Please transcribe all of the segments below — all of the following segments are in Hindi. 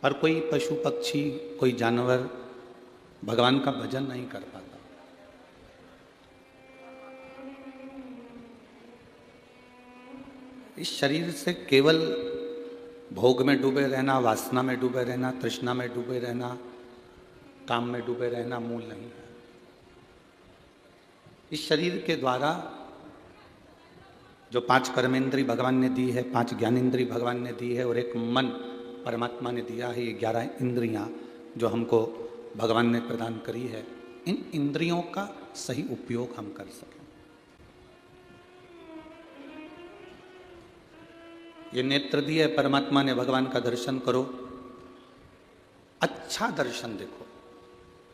पर कोई पशु पक्षी, कोई जानवर भगवान का भजन नहीं कर पाता। इस शरीर से केवल भोग में डूबे रहना, वासना में डूबे रहना, तृष्णा में डूबे रहना, काम में डूबे रहना मूल नहीं है। इस शरीर के द्वारा जो 5 कर्मेंद्री भगवान ने दी है, 5 ज्ञानेंद्री भगवान ने दी है और एक मन परमात्मा ने दिया है, ये 11 इंद्रियां जो हमको भगवान ने प्रदान करी है, इन इंद्रियों का सही उपयोग हम कर सकें। ये नेत्र दिए परमात्मा ने, भगवान का दर्शन करो, अच्छा दर्शन देखो।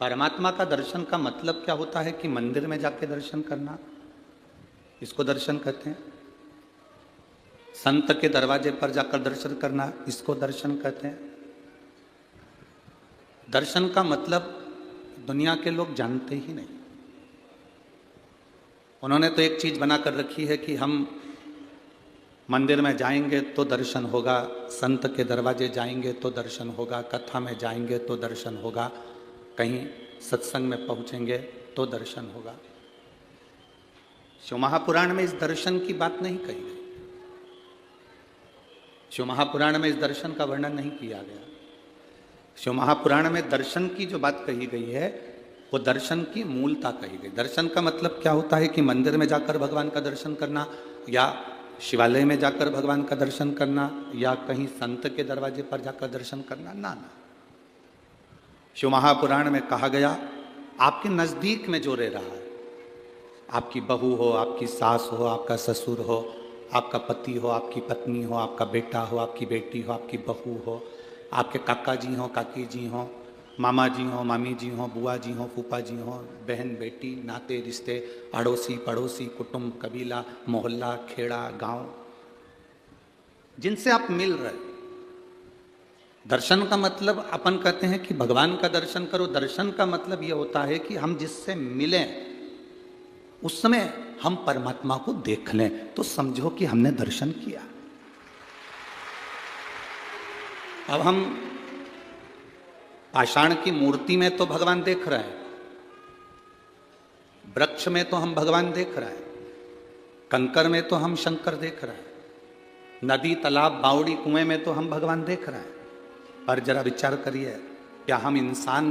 परमात्मा का दर्शन का मतलब क्या होता है कि मंदिर में जाके दर्शन करना, इसको दर्शन कहते हैं। संत के दरवाजे पर जाकर दर्शन करना, इसको दर्शन कहते हैं। दर्शन का मतलब दुनिया के लोग जानते ही नहीं। उन्होंने तो एक चीज बनाकर रखी है कि हम मंदिर में जाएंगे तो दर्शन होगा, संत के दरवाजे जाएंगे तो दर्शन होगा, कथा में जाएंगे तो दर्शन होगा, कहीं सत्संग में पहुंचेंगे तो दर्शन होगा। शिव महापुराण में इस दर्शन की बात नहीं कही गई। शिव महापुराण में इस दर्शन का वर्णन नहीं किया गया। शिव महापुराण में दर्शन की जो बात कही गई है वो दर्शन की मूलता कही गई। दर्शन का मतलब क्या होता है कि मंदिर में जाकर भगवान का दर्शन करना, या शिवालय में जाकर भगवान का दर्शन करना, या कहीं संत के दरवाजे पर जाकर दर्शन करना, ना ना। शिव महापुराण में कहा गया, आपके नजदीक में जो रह रहा है, आपकी बहू हो, आपकी सास हो, आपका ससुर हो, आपका पति हो, आपकी पत्नी हो, आपका बेटा हो, आपकी बेटी हो, आपकी बहू हो, आपके काका जी हो, काकी जी हो, मामा जी हो, मामी जी हो, बुआ जी हो, फूफा जी हो, बहन बेटी, नाते रिश्ते, अड़ोसी पड़ोसी, कुटुंब, कबीला, मोहल्ला, खेड़ा, गांव, जिनसे आप मिल रहे। दर्शन का मतलब अपन कहते हैं कि भगवान का दर्शन करो। दर्शन का मतलब यह होता है कि हम जिससे मिलें उस समय हम परमात्मा को देख लें, तो समझो कि हमने दर्शन किया। अब हम पाषाण की मूर्ति में तो भगवान देख रहे हैं, वृक्ष में तो हम भगवान देख रहे हैं, कंकर में तो हम शंकर देख रहे हैं, नदी तालाब बावड़ी कुएं में तो हम भगवान देख रहे हैं। पर जरा विचार करिए, क्या हम इंसान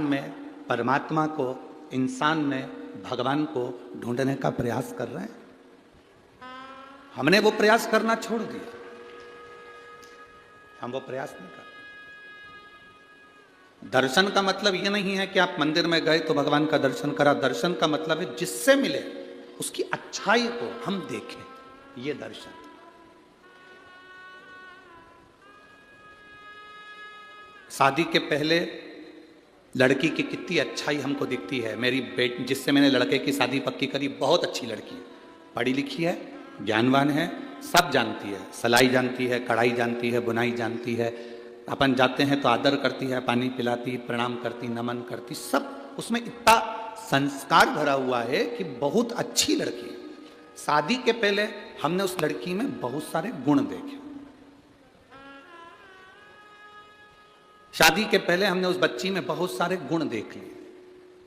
में परमात्मा को, इंसान में भगवान को ढूंढने का प्रयास कर रहे हैं? हमने वो प्रयास करना छोड़ दिया। हम वो प्रयास नहीं करते। दर्शन का मतलब ये नहीं है कि आप मंदिर में गए तो भगवान का दर्शन करा। दर्शन का मतलब है जिससे मिले उसकी अच्छाई को हम देखें, ये दर्शन। शादी के पहले लड़की की कितनी अच्छाई हमको दिखती है। मेरी बेटी, जिससे मैंने लड़के की शादी पक्की करी, बहुत अच्छी लड़की है, पढ़ी लिखी है, ज्ञानवान है, सब जानती है, सिलाई जानती है, कढ़ाई जानती है, बुनाई जानती है। अपन जाते हैं तो आदर करती है, पानी पिलाती, प्रणाम करती, नमन करती, सब उसमें इतना संस्कार भरा हुआ है कि बहुत अच्छी लड़की है। शादी के पहले हमने उस लड़की में बहुत सारे गुण देखे। शादी के पहले हमने उस बच्ची में बहुत सारे गुण देख लिए।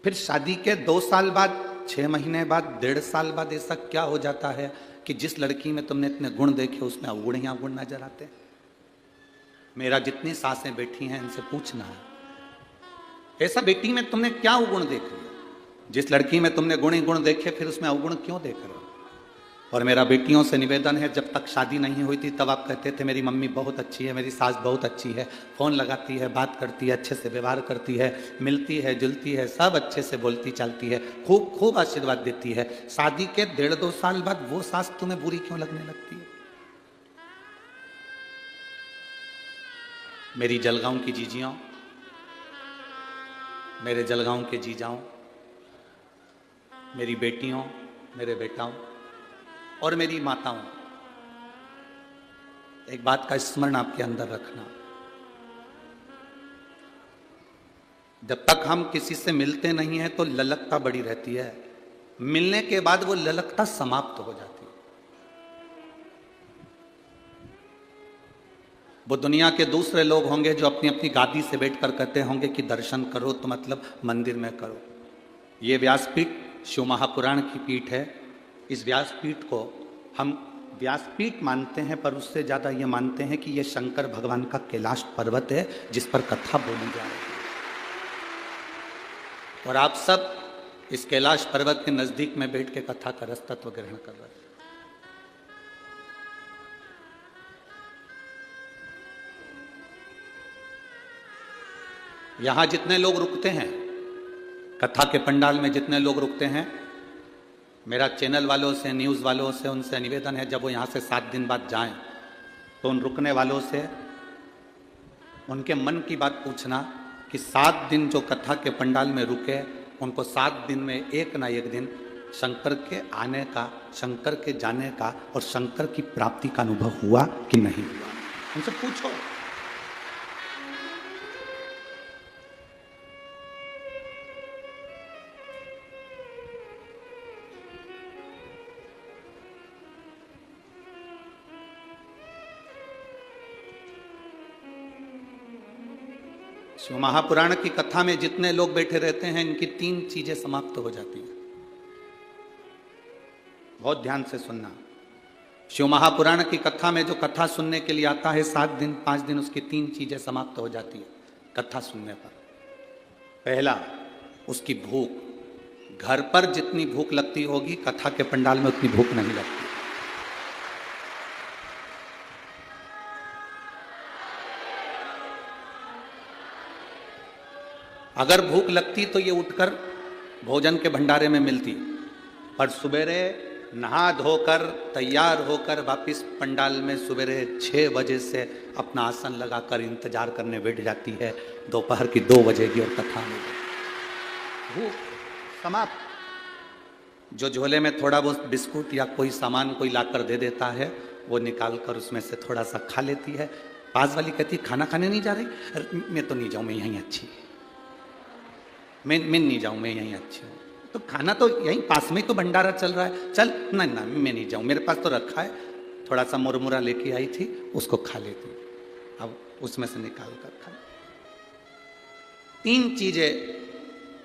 फिर शादी के 2 साल बाद, 6 महीने बाद, 1.5 साल बाद ऐसा क्या हो जाता है कि जिस लड़की में तुमने इतने गुण देखे उसमें अवगुण ही अवगुण नजर आते हैं। मेरा जितनी सासें बैठी हैं इनसे पूछना है, ऐसा बेटी में तुमने क्या अवगुण देख लिया? जिस लड़की में तुमने गुण ही गुण देखे फिर उसमें अवगुण क्यों देख रहे हो? और मेरा बेटियों से निवेदन है, जब तक शादी नहीं हुई थी तब आप कहते थे मेरी मम्मी बहुत अच्छी है, मेरी सास बहुत अच्छी है, फोन लगाती है, बात करती है, अच्छे से व्यवहार करती है, मिलती है, जुलती है, सब अच्छे से बोलती चालती है, खूब खूब आशीर्वाद देती है। शादी के 1.5-2 साल बाद वो सास तुम्हें बुरी क्यों लगने लगती है? मेरी जलगांव की जीजियों, मेरे जलगांव के जीजाओं, मेरी बेटियों, मेरे बेटाओं और मेरी माताओं, एक बात का स्मरण आपके अंदर रखना। जब तक हम किसी से मिलते नहीं हैं तो ललकता बड़ी रहती है, मिलने के बाद वो ललकता समाप्त हो जाती है। वो दुनिया के दूसरे लोग होंगे जो अपनी अपनी गादी से बैठकर कहते होंगे कि दर्शन करो तो मतलब मंदिर में करो। ये व्यासपीठ शिव महापुराण की पीठ है। इस व्यासपीठ को हम व्यासपीठ मानते हैं, पर उससे ज़्यादा ये मानते हैं कि ये शंकर भगवान का कैलाश पर्वत है जिस पर कथा बोली जा रही है। और आप सब इस कैलाश पर्वत के नजदीक में बैठ के कथा का रस तत्व ग्रहण कर रहे हैं। यहां जितने लोग रुकते हैं, कथा के पंडाल में जितने लोग रुकते हैं, मेरा चैनल वालों से, न्यूज़ वालों से, उनसे निवेदन है जब वो यहाँ से 7 दिन बाद जाएं तो उन रुकने वालों से उनके मन की बात पूछना कि 7 दिन जो कथा के पंडाल में रुके, उनको 7 दिन में एक ना एक दिन शंकर के आने का, शंकर के जाने का और शंकर की प्राप्ति का अनुभव हुआ कि नहीं हुआ, उनसे पूछो। शिव महापुराण की कथा में जितने लोग बैठे रहते हैं, इनकी 3 चीजें समाप्त हो जाती हैं। बहुत ध्यान से सुनना। शिव महापुराण की कथा में जो कथा सुनने के लिए आता है 7 दिन 5 दिन, उसकी 3 चीजें समाप्त हो जाती है कथा सुनने पर। पहला, उसकी भूख। घर पर जितनी भूख लगती होगी, कथा के पंडाल में उतनी भूख नहीं लगती। अगर भूख लगती तो ये उठकर भोजन के भंडारे में मिलती, पर सवेरे नहा धोकर तैयार होकर वापिस पंडाल में सवेरे 6 बजे से अपना आसन लगाकर इंतजार करने बैठ जाती है। दोपहर की 2 बजेगी और कथा में भूख समाप्त। जो झोले में थोड़ा बहुत बिस्कुट या कोई सामान कोई लाकर दे देता है, वो निकाल कर उसमें से थोड़ा सा खा लेती है। पास वाली कहती खाना खाने नहीं जा रही, मैं तो नहीं जाऊँ, मैं यहीं अच्छी, मैं नहीं जाऊँ, मैं यहीं अच्छी हूँ। तो खाना तो यहीं पास में तो भंडारा चल रहा है, चल ना ना मैं नहीं जाऊँ, मेरे पास तो रखा है, थोड़ा सा मुरमुरा लेके आई थी, उसको खा लेती, अब उसमें से निकाल कर खा। 3 चीजें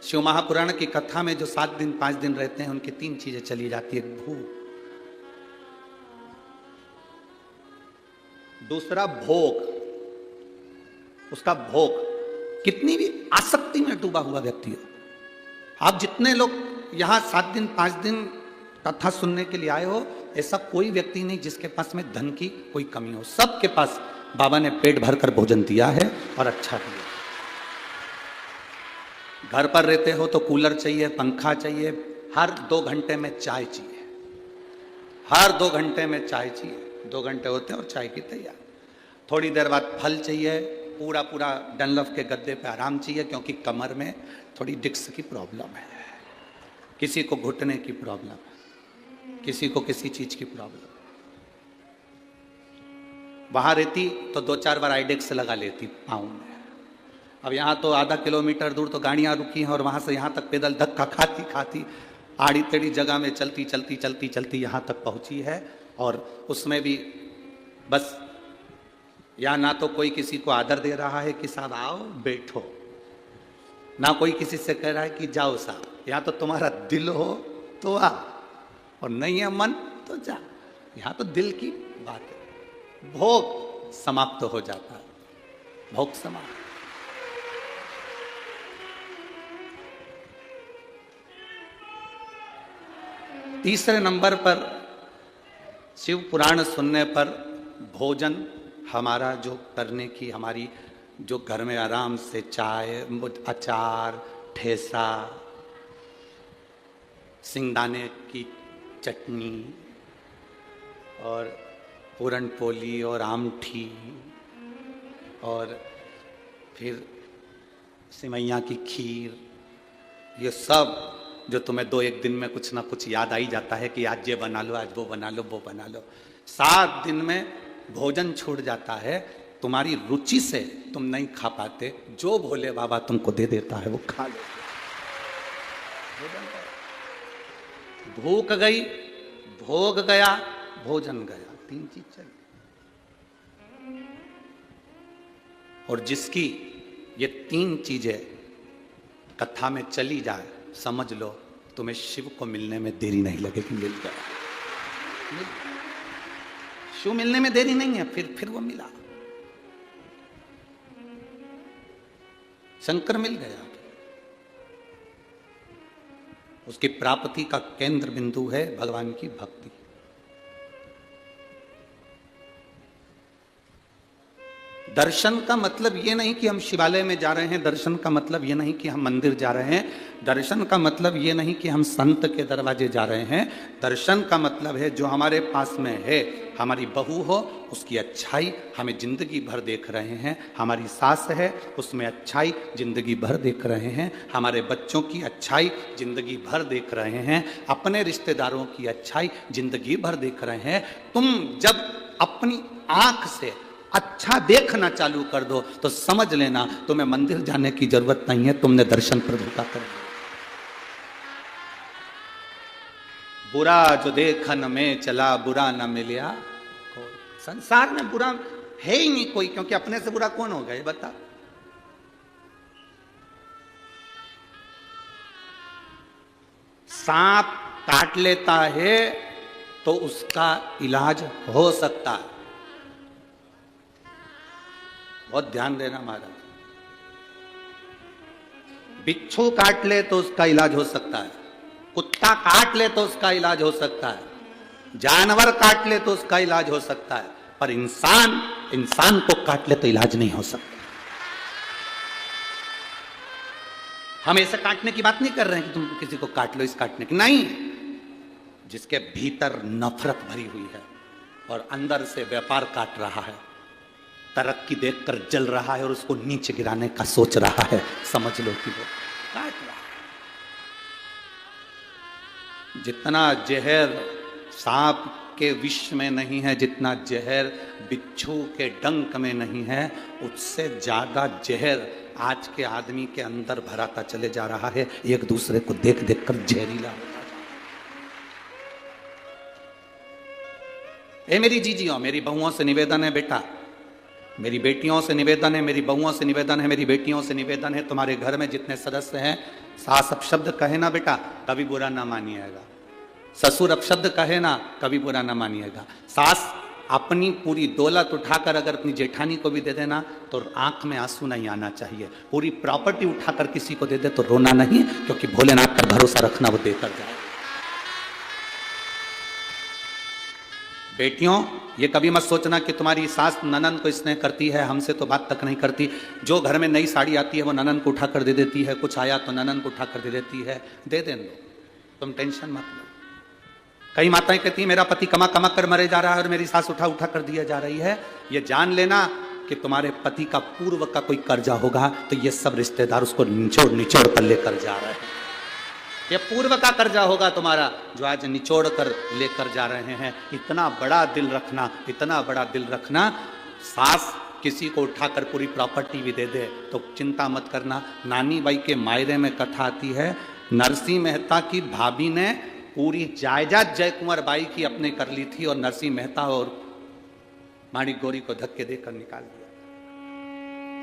शिव महापुराण की कथा में जो 7 दिन 5 दिन रहते हैं, उनकी 3 चीजें चली जाती है। भूख, दूसरा भोग, उसका भोग। कितनी भी आसक्ति में डूबा हुआ व्यक्ति हो, आप जितने लोग यहां 7 दिन 5 दिन कथा सुनने के लिए आए हो, ऐसा कोई व्यक्ति नहीं जिसके पास में धन की कोई कमी हो। सबके पास बाबा ने पेट भरकर भोजन दिया है और अच्छा दिया। घर पर रहते हो तो कूलर चाहिए, पंखा चाहिए, हर 2 घंटे में चाय चाहिए, हर 2 घंटे में चाय चाहिए। 2 घंटे होते हैं और चाय की तैयार। थोड़ी देर बाद फल चाहिए, पूरा पूरा डनलफ के गद्दे पे आराम चाहिए, क्योंकि कमर में थोड़ी डिस्क की प्रॉब्लम है, किसी को घुटने की प्रॉब्लम है, किसी को किसी चीज की प्रॉब्लम। वहां रहती तो 2-4 बार आइडेक्स लगा लेती पाँव में। अब यहाँ तो आधा किलोमीटर दूर तो गाड़ियां रुकी हैं और वहां से यहाँ तक पैदल धक्का खाती खाती आड़ी टेढ़ी जगह में चलती चलती चलती चलती यहाँ तक पहुंची है। और उसमें भी बस या ना तो कोई किसी को आदर दे रहा है कि साहब आओ बैठो, ना कोई किसी से कह रहा है कि जाओ साहब, या तो तुम्हारा दिल हो तो आ, और नहीं है मन तो जा। यहाँ तो दिल की बात है। भोग समाप्त हो जाता है, भोग समाप्त। तीसरे नंबर पर शिव पुराण सुनने पर भोजन हमारा जो करने की, हमारी जो घर में आराम से चाय, अचार, ठेसा, सिंगदाने की चटनी और पूरन पोली और आमठी और फिर सिमैया की खीर, ये सब जो तुम्हें 2-1 दिन में कुछ ना कुछ याद आ ही जाता है कि आज ये बना लो, आज वो बना लो, वो बना लो। 7 दिन में भोजन छूट जाता है। तुम्हारी रुचि से तुम नहीं खा पाते, जो भोले बाबा तुमको दे देता है वो खा लो। भूख गई, भोग गया, भोजन गया, 3 चीज चली। और जिसकी ये 3 चीजें कथा में चली जाए, समझ लो तुम्हें शिव को मिलने में देरी नहीं लगेगी। मिल गया, शिव मिलने में देरी नहीं है, फिर वो मिला, शंकर मिल गया। उसकी प्राप्ति का केंद्र बिंदु है भगवान की भक्ति। दर्शन का मतलब ये नहीं कि हम शिवालय में जा रहे हैं, दर्शन का मतलब ये नहीं कि हम मंदिर जा रहे हैं, दर्शन का मतलब ये नहीं कि हम संत के दरवाजे जा रहे हैं। दर्शन का मतलब है जो हमारे पास में है, हमारी बहू हो उसकी अच्छाई हमें जिंदगी भर देख रहे हैं, हमारी सास है उसमें अच्छाई जिंदगी भर देख रहे हैं, हमारे बच्चों की अच्छाई जिंदगी भर देख रहे हैं, अपने रिश्तेदारों की अच्छाई जिंदगी भर देख रहे हैं। तुम जब अपनी आंख से अच्छा देखना चालू कर दो तो समझ लेना तुम्हें मंदिर जाने की जरूरत नहीं है, तुमने दर्शन प्रभु का कर दिया। बुरा जो देखन में चला बुरा न मिलिया, संसार में बुरा है ही नहीं कोई, क्योंकि अपने से बुरा कौन होगा ये बता। सांप काट लेता है तो उसका इलाज हो सकता है, बहुत ध्यान देना महाराज। बिच्छू काट ले तो उसका इलाज हो सकता है, कुत्ता काट ले तो उसका इलाज हो सकता है, जानवर काट ले तो उसका इलाज हो सकता है, पर इंसान को काट ले तो इलाज नहीं हो सकता। हम ऐसे काटने की बात नहीं कर रहे हैं कि तुम किसी को काट लो इस काटने की, नहीं। जिसके भीतर नफरत भरी हुई है और अंदर से व्यापार काट रहा है, तरक्की देखकर जल रहा है और उसको नीचे गिराने का सोच रहा है, समझ लो कि वो काट रहा है। जितना जहर सांप के विष में नहीं है, जितना जहर बिच्छू के डंक में नहीं है, उससे ज्यादा जहर आज के आदमी के अंदर भराता चले जा रहा है। एक दूसरे को देख देख कर जहरीला होता जा रहा है। मेरी जीजियों, मेरी बहुओं से निवेदन है बेटा, मेरी बेटियों से निवेदन है, मेरी बहुओं से निवेदन है, मेरी बेटियों से निवेदन है, तुम्हारे घर में जितने सदस्य हैं, सास अपशब्द कहे ना बेटा कभी बुरा ना मानिएगा, ससुर अपशब्द कहे ना कभी बुरा ना मानिएगा। सास अपनी पूरी दौलत उठाकर अगर अपनी जेठानी को भी दे देना तो आंख में आंसू नहीं आना चाहिए। पूरी प्रॉपर्टी उठाकर किसी को दे दे तो रोना नहीं, क्योंकि भोलेनाथ पर भरोसा रखना, वो देकर जाए। बेटियों, ये कभी मत सोचना कि तुम्हारी सास ननन को स्नेह करती है, हमसे तो बात तक नहीं करती। जो घर में नई साड़ी आती है वो ननन को उठाकर दे देती है, कुछ आया तो ननन को उठाकर दे देती है, दे देने दो, तुम टेंशन मत लो। कई माताएं कहती हैं मेरा पति कमा कमा कर मरे जा रहा है और मेरी सास उठा उठा कर दिया जा रही है। ये जान लेना कि तुम्हारे पति का पूर्व का कोई कर्जा होगा, तो ये सब रिश्तेदार उसको निचोड़ निचोड़ कर लेकर जा रहे हैं। ये पूर्व का कर्जा होगा तुम्हारा, जो आज निचोड़ कर लेकर जा रहे हैं। इतना बड़ा दिल रखना, इतना बड़ा दिल रखना। सास किसी को उठाकर पूरी प्रॉपर्टी भी दे दे तो चिंता मत करना। नानी बाई के मायरे में कथा आती है, नरसिंह मेहता की भाभी ने पूरी जायदाद जय कुंवर बाई की अपने कर ली थी और नरसिंह मेहता और माणिक गौरी को धक्के देकर निकाल दिया।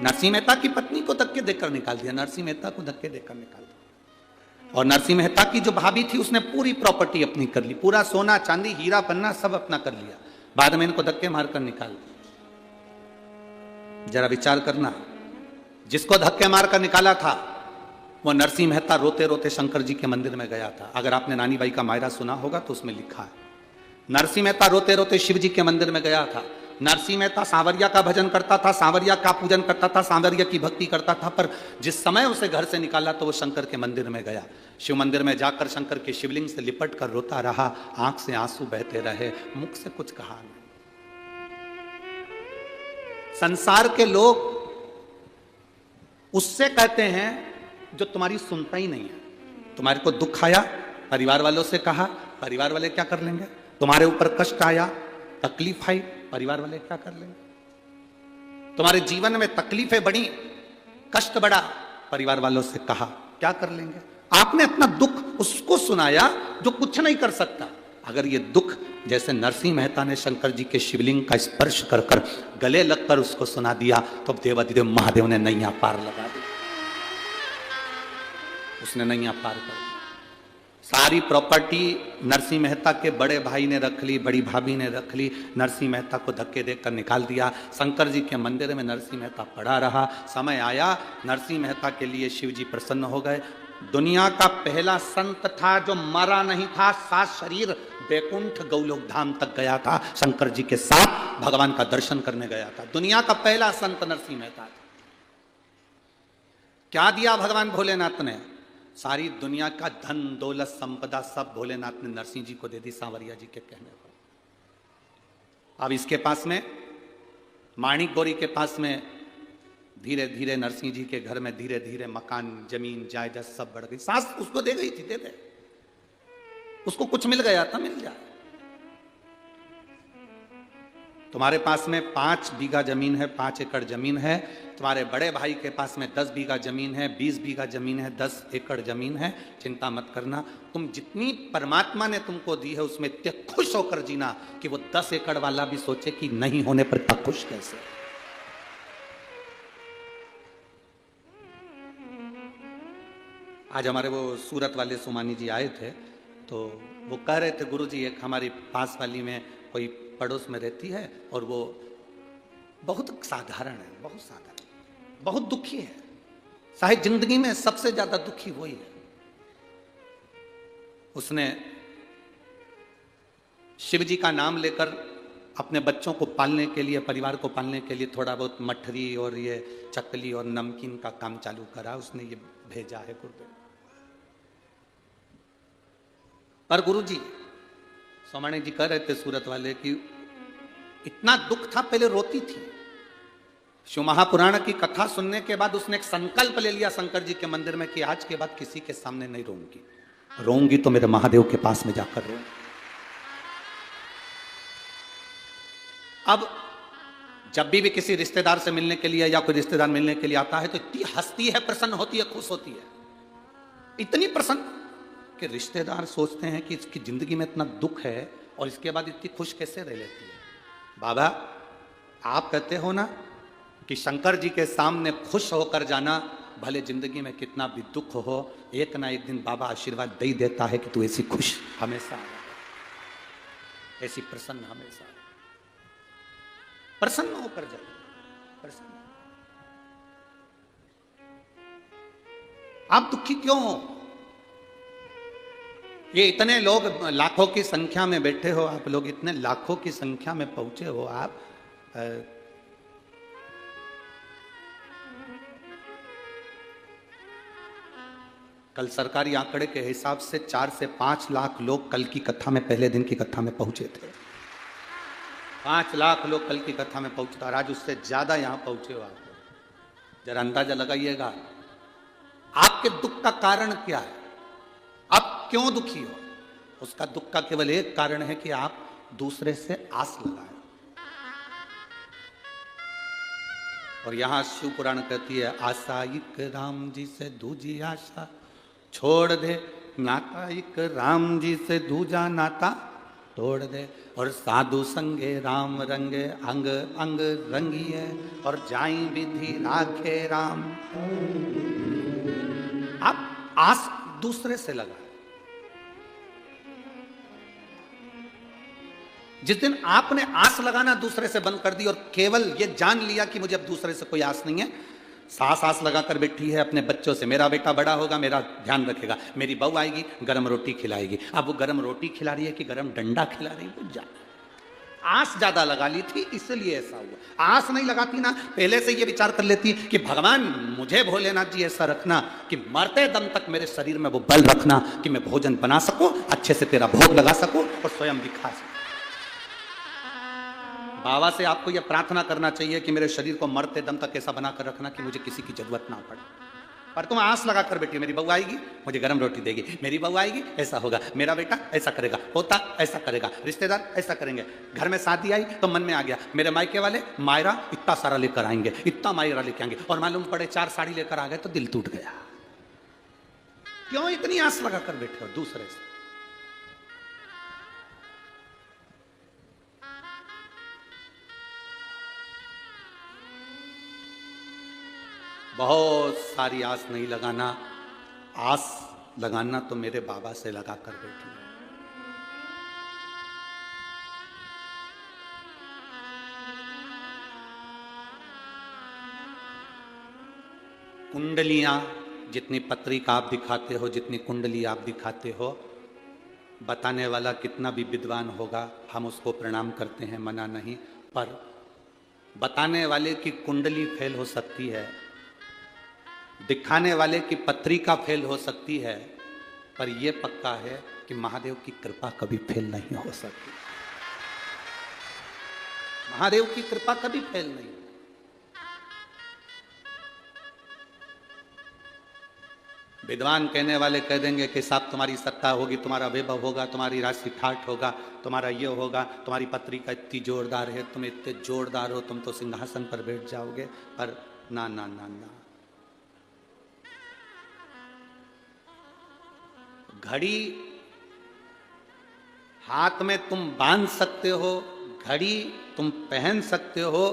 नरसिंह मेहता की पत्नी को धक्के देकर निकाल दिया, नरसिंह मेहता को धक्के देकर निकाल दिया। और नरसिंह मेहता की जो भाभी थी उसने पूरी प्रॉपर्टी अपनी कर ली, पूरा सोना चांदी हीरा पन्ना सब अपना कर लिया, बाद में इनको धक्के मारकर निकाल दिया। जरा विचार करना, जिसको धक्के मारकर निकाला था वो नरसिंह मेहता रोते रोते शंकर जी के मंदिर में गया था। अगर आपने नानी बाई का मायरा सुना होगा तो उसमें लिखा है, नरसिंह मेहता रोते रोते शिव जी के मंदिर में गया था। नरसिंह मेहता सांवरिया का भजन करता था, सांवरिया का पूजन करता था, सांवरिया की भक्ति करता था, पर जिस समय उसे घर से निकाला तो वो शंकर के मंदिर में गया। शिव मंदिर में जाकर शंकर के शिवलिंग से लिपट कर रोता रहा, आंख से आंसू बहते रहे, मुख से कुछ कहा नहीं। संसार के लोग उससे कहते हैं जो तुम्हारी सुनता ही नहीं है। तुम्हारे को दुख आया, परिवार वालों से कहा, परिवार वाले क्या कर लेंगे? तुम्हारे ऊपर कष्ट आया, तकलीफ आई, परिवार वाले क्या कर लेंगे? तुम्हारे जीवन में तकलीफें बढ़ी, कष्ट बढ़ा, परिवार वालों से कहा, क्या कर लेंगे? आपने अपना दुख उसको सुनाया जो कुछ नहीं कर सकता। अगर ये दुख जैसे नरसिंह मेहता ने शंकर जी के शिवलिंग का स्पर्श कर कर गले लगकर उसको सुना दिया, तो देवाधिदेव महादेव ने नैया पार लगा दी, उसने नैया पार कर दी। सारी प्रॉपर्टी नरसिंह मेहता के बड़े भाई ने रख ली, बड़ी भाभी ने रख ली, नरसिंह मेहता को धक्के देकर निकाल दिया। शंकर जी के मंदिर में नरसिंह मेहता पड़ा रहा। समय आया, नरसिंह मेहता के लिए शिव जी प्रसन्न हो गए। दुनिया का पहला संत था जो मरा नहीं था, सात शरीर बैकुंठ गौलोक धाम तक गया था, शंकर जी के साथ भगवान का दर्शन करने गया था। दुनिया का पहला संत नरसिंह मेहता था। क्या दिया भगवान भोलेनाथ ने? सारी दुनिया का धन दौलत संपदा सब भोलेनाथ ने नरसिंह जी को दे दी, सांवरिया जी के कहने पर। अब इसके पास में, माणिक गौरी के पास में, धीरे धीरे नरसिंह जी के घर में धीरे धीरे मकान, जमीन, जायदाद सब बढ़ गई। सास उसको दे गई थी, दे दे, उसको कुछ मिल गया था, मिल जाए। तुम्हारे पास में 5 बीघा जमीन है, 5 एकड़ जमीन है, तुम्हारे बड़े भाई के पास में 10 बीघा जमीन है, 20 बीघा जमीन है, 10 एकड़ जमीन है, चिंता मत करना। तुम जितनी परमात्मा ने तुमको दी है उसमें इतने खुश होकर जीना कि वो 10 एकड़ वाला भी सोचे कि नहीं होने पर इतना खुश कैसे। आज हमारे वो सूरत वाले सुमानी जी आए थे, तो वो कह रहे थे, गुरुजी एक हमारी पास वाली में कोई पड़ोस में रहती है और वो बहुत साधारण है, बहुत साधारण, बहुत दुखी है, शायद जिंदगी में सबसे ज्यादा दुखी वही है। उसने शिव जी का नाम लेकर अपने बच्चों को पालने के लिए, परिवार को पालने के लिए थोड़ा बहुत मठरी और ये चकली और नमकीन का काम चालू करा, उसने ये भेजा है गुरुदेव। पर गुरुजी सोमाणी जी कह रहे थे सूरत वाले कि इतना दुख था, पहले रोती थी। शिव महापुराण की कथा सुनने के बाद उसने एक संकल्प ले लिया शंकर जी के मंदिर में कि आज के बाद किसी के सामने नहीं रोऊंगी, रोऊंगी तो मेरे महादेव के पास में जाकर रोऊंगी। अब जब भी किसी रिश्तेदार से मिलने के लिए या कोई रिश्तेदार मिलने के लिए आता है तो इतनी हंसती है, प्रसन्न होती है, खुश होती है, इतनी प्रसन्न कि रिश्तेदार सोचते हैं कि इसकी जिंदगी में इतना दुख है और इसके बाद इतनी खुश कैसे रह लेती है। बाबा, आप कहते हो ना कि शंकर जी के सामने खुश होकर जाना, भले जिंदगी में कितना भी दुख हो, एक ना एक दिन बाबा आशीर्वाद दे ही देता है कि तू ऐसी खुश हमेशा, ऐसी प्रसन्न हमेशा, प्रसन्न होकर जाए, प्रसन्न। आप दुखी क्यों हो? ये इतने लोग लाखों की संख्या में बैठे हो, आप लोग इतने लाखों की संख्या में पहुंचे हो, आप कल सरकारी आंकड़े के हिसाब से 4 से 5 लाख लोग कल की कथा में, पहले दिन की कथा में पहुंचे थे। 5 लाख लोग कल की कथा में पहुंचता, और आज उससे ज्यादा यहां पहुंचे हो आप। जरा अंदाजा लगाइएगा आपके दुख का कारण क्या है, आप क्यों दुखी हो? उसका दुख का केवल एक कारण है कि आप दूसरे से आस लगाए। और यहां शिव पुराण कहती है, आशा एक राम जी से दूजी आशा छोड़ दे, नाता एक राम जी से दूजा नाता तोड़ दे, और साधु संगे राम रंगे अंग अंग रंगिए, और जाई विधि राखे राम। आप आस दूसरे से लगा। जिस दिन आपने आस लगाना दूसरे से बंद कर दी और केवल ये जान लिया कि मुझे अब दूसरे से कोई आस नहीं है, सास आस लगाकर बैठी है अपने बच्चों से, मेरा बेटा बड़ा होगा, मेरा ध्यान रखेगा, मेरी बहू आएगी गरम रोटी खिलाएगी। अब वो गरम रोटी खिला रही है कि गरम डंडा खिला रही है, कुछ आस ज्यादा लगा ली थी, इसलिए ऐसा हुआ। आस नहीं लगाती ना, पहले से ये विचार कर लेती कि भगवान मुझे भोलेनाथ जी ऐसा रखना कि मरते दम तक मेरे शरीर में वो बल रखना कि मैं भोजन बना सकूं, अच्छे से तेरा भोग लगा सकूं और स्वयं भी खा सकूं। बाबा से आपको यह प्रार्थना करना चाहिए कि मेरे शरीर को मरते दम तक ऐसा बनाकर रखना कि मुझे किसी की जरूरत ना पड़े। पर तुम आस लगा कर बैठी, मेरी बहू आएगी मुझे गरम रोटी देगी, मेरी बहू आएगी ऐसा होगा, मेरा बेटा ऐसा करेगा, पोता ऐसा करेगा, रिश्तेदार ऐसा करेंगे। घर में शादी आई तो मन में आ गया मेरे मायके वाले मायरा इतना सारा लेकर आएंगे, इतना मायरा लेके आएंगे, और मालूम पड़े 4 साड़ी लेकर आ गए तो दिल टूट गया। क्यों इतनी आस लगा कर बैठे हो दूसरे से? बहुत सारी आस नहीं लगाना, आस लगाना तो मेरे बाबा से लगा कर बैठी। कुंडलियां, जितनी पत्रिका आप दिखाते हो, जितनी कुंडली आप दिखाते हो, बताने वाला कितना भी विद्वान होगा हम उसको प्रणाम करते हैं, मना नहीं, पर बताने वाले की कुंडली फेल हो सकती है, दिखाने वाले की पत्रिका फेल हो सकती है, पर यह पक्का है कि महादेव की कृपा कभी फेल नहीं हो सकती। महादेव की कृपा कभी फेल नहीं। विद्वान कहने वाले कह देंगे कि साहब तुम्हारी सत्ता होगी, तुम्हारा वैभव होगा, तुम्हारी राशि ठाठ होगा, तुम्हारा ये होगा, तुम्हारी पत्रिका इतनी जोरदार है, तुम इतने जोरदार हो, तुम तो सिंहासन पर बैठ जाओगे। पर ना ना ना ना, घड़ी हाथ में तुम बांध सकते हो, घड़ी तुम पहन सकते हो,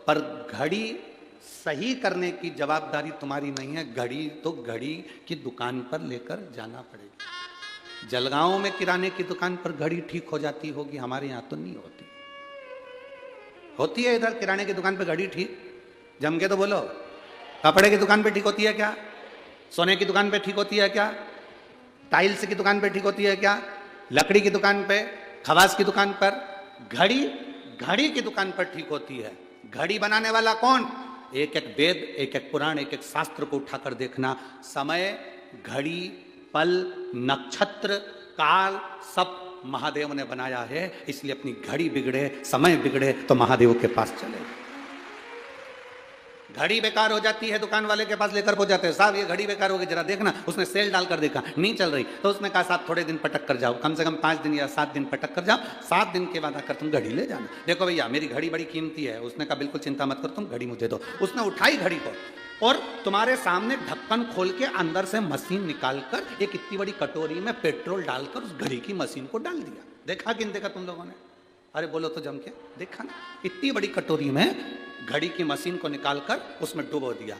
पर घड़ी सही करने की जवाबदारी तुम्हारी नहीं है। घड़ी तो घड़ी की दुकान पर लेकर जाना पड़ेगा। जलगांव में किराने की दुकान पर घड़ी ठीक हो जाती होगी, हमारे यहां तो नहीं होती। होती है इधर किराने की दुकान पर घड़ी ठीक? जम के तो बोलो। कपड़े की दुकान पे ठीक होती है क्या? सोने की दुकान पे ठीक होती है क्या? टाइल्स की दुकान पे ठीक होती है क्या? लकड़ी की दुकान पे, खवास की दुकान पर? घड़ी घड़ी की दुकान पर ठीक होती है। घड़ी बनाने वाला कौन? एक एक वेद, एक एक पुराण, एक एक शास्त्र को उठाकर देखना। समय, घड़ी, पल, नक्षत्र, काल सब महादेव ने बनाया है। इसलिए अपनी घड़ी बिगड़े, समय बिगड़े तो महादेव के पास चले। घड़ी बेकार हो जाती है, दुकान वाले के पास लेकर पहुंच जाते हैं, साहब ये घड़ी बेकार हो गई, जरा देखना। उसने सेल डालकर देखा, नहीं चल रही, तो उसने कहा साहब थोड़े दिन पटक कर जाओ, कम से कम 5 दिन या 7 दिन पटक कर जाओ, 7 दिन के बाद आकर तुम घड़ी ले जाना। देखो भैया मेरी घड़ी बड़ी कीमती है। उसने कहा बिल्कुल चिंता मत करो, तुम घड़ी मुझे दो। उसने उठाई घड़ी को और तुम्हारे सामने ढक्कन खोल के अंदर से मशीन निकालकर एक इतनी बड़ी कटोरी में पेट्रोल डालकर उस घड़ी की मशीन को डाल दिया। देखा कि नहीं देखा तुम लोगों ने? अरे बोलो तो जम के, देखा ना? इतनी बड़ी कटोरी में घड़ी की मशीन को निकालकर उसमें डुबो दिया।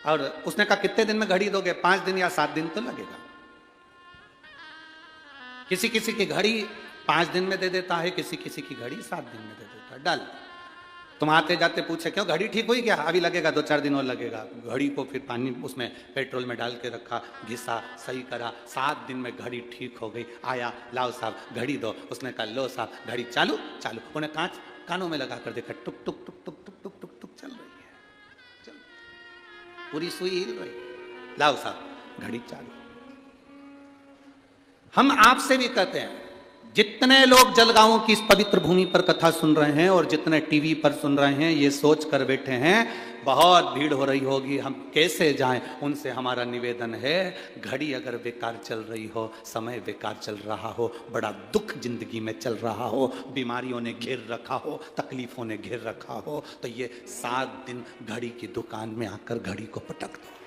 और उसने कहा कितने दिन में घड़ी दोगे? 5 दिन या 7 दिन तो लगेगा। किसी किसी की घड़ी 5 दिन में दे देता है, किसी किसी की घड़ी 7 दिन में दे देता है। डाल, तुम आते जाते पूछे क्यों घड़ी ठीक हुई क्या? अभी लगेगा, 2-4 दिन और लगेगा। घड़ी को फिर पानी उसमें पेट्रोल में डाल के रखा, घिसा, सही करा, 7 दिन में घड़ी ठीक हो गई। आया, लाओ साहब घड़ी दो। उसने कहा लो साहब घड़ी चालू चालू। उन्हें कानों में लगा कर देखा, टुक टुक टुक टुक टुक टुक टुक टुक चल रही है, चल पूरी सुई हिल रही। लाओ साहब घड़ी चालू। हम आपसे भी कहते हैं, जितने लोग जलगांव की इस पवित्र भूमि पर कथा सुन रहे हैं और जितने टीवी पर सुन रहे हैं, ये सोच कर बैठे हैं बहुत भीड़ हो रही होगी, हम कैसे जाएं। उनसे हमारा निवेदन है, घड़ी अगर बेकार चल रही हो, समय बेकार चल रहा हो, बड़ा दुख जिंदगी में चल रहा हो, बीमारियों ने घेर रखा हो, तकलीफों ने घेर रखा हो, तो ये 7 दिन घड़ी की दुकान में आकर घड़ी को पटक दो।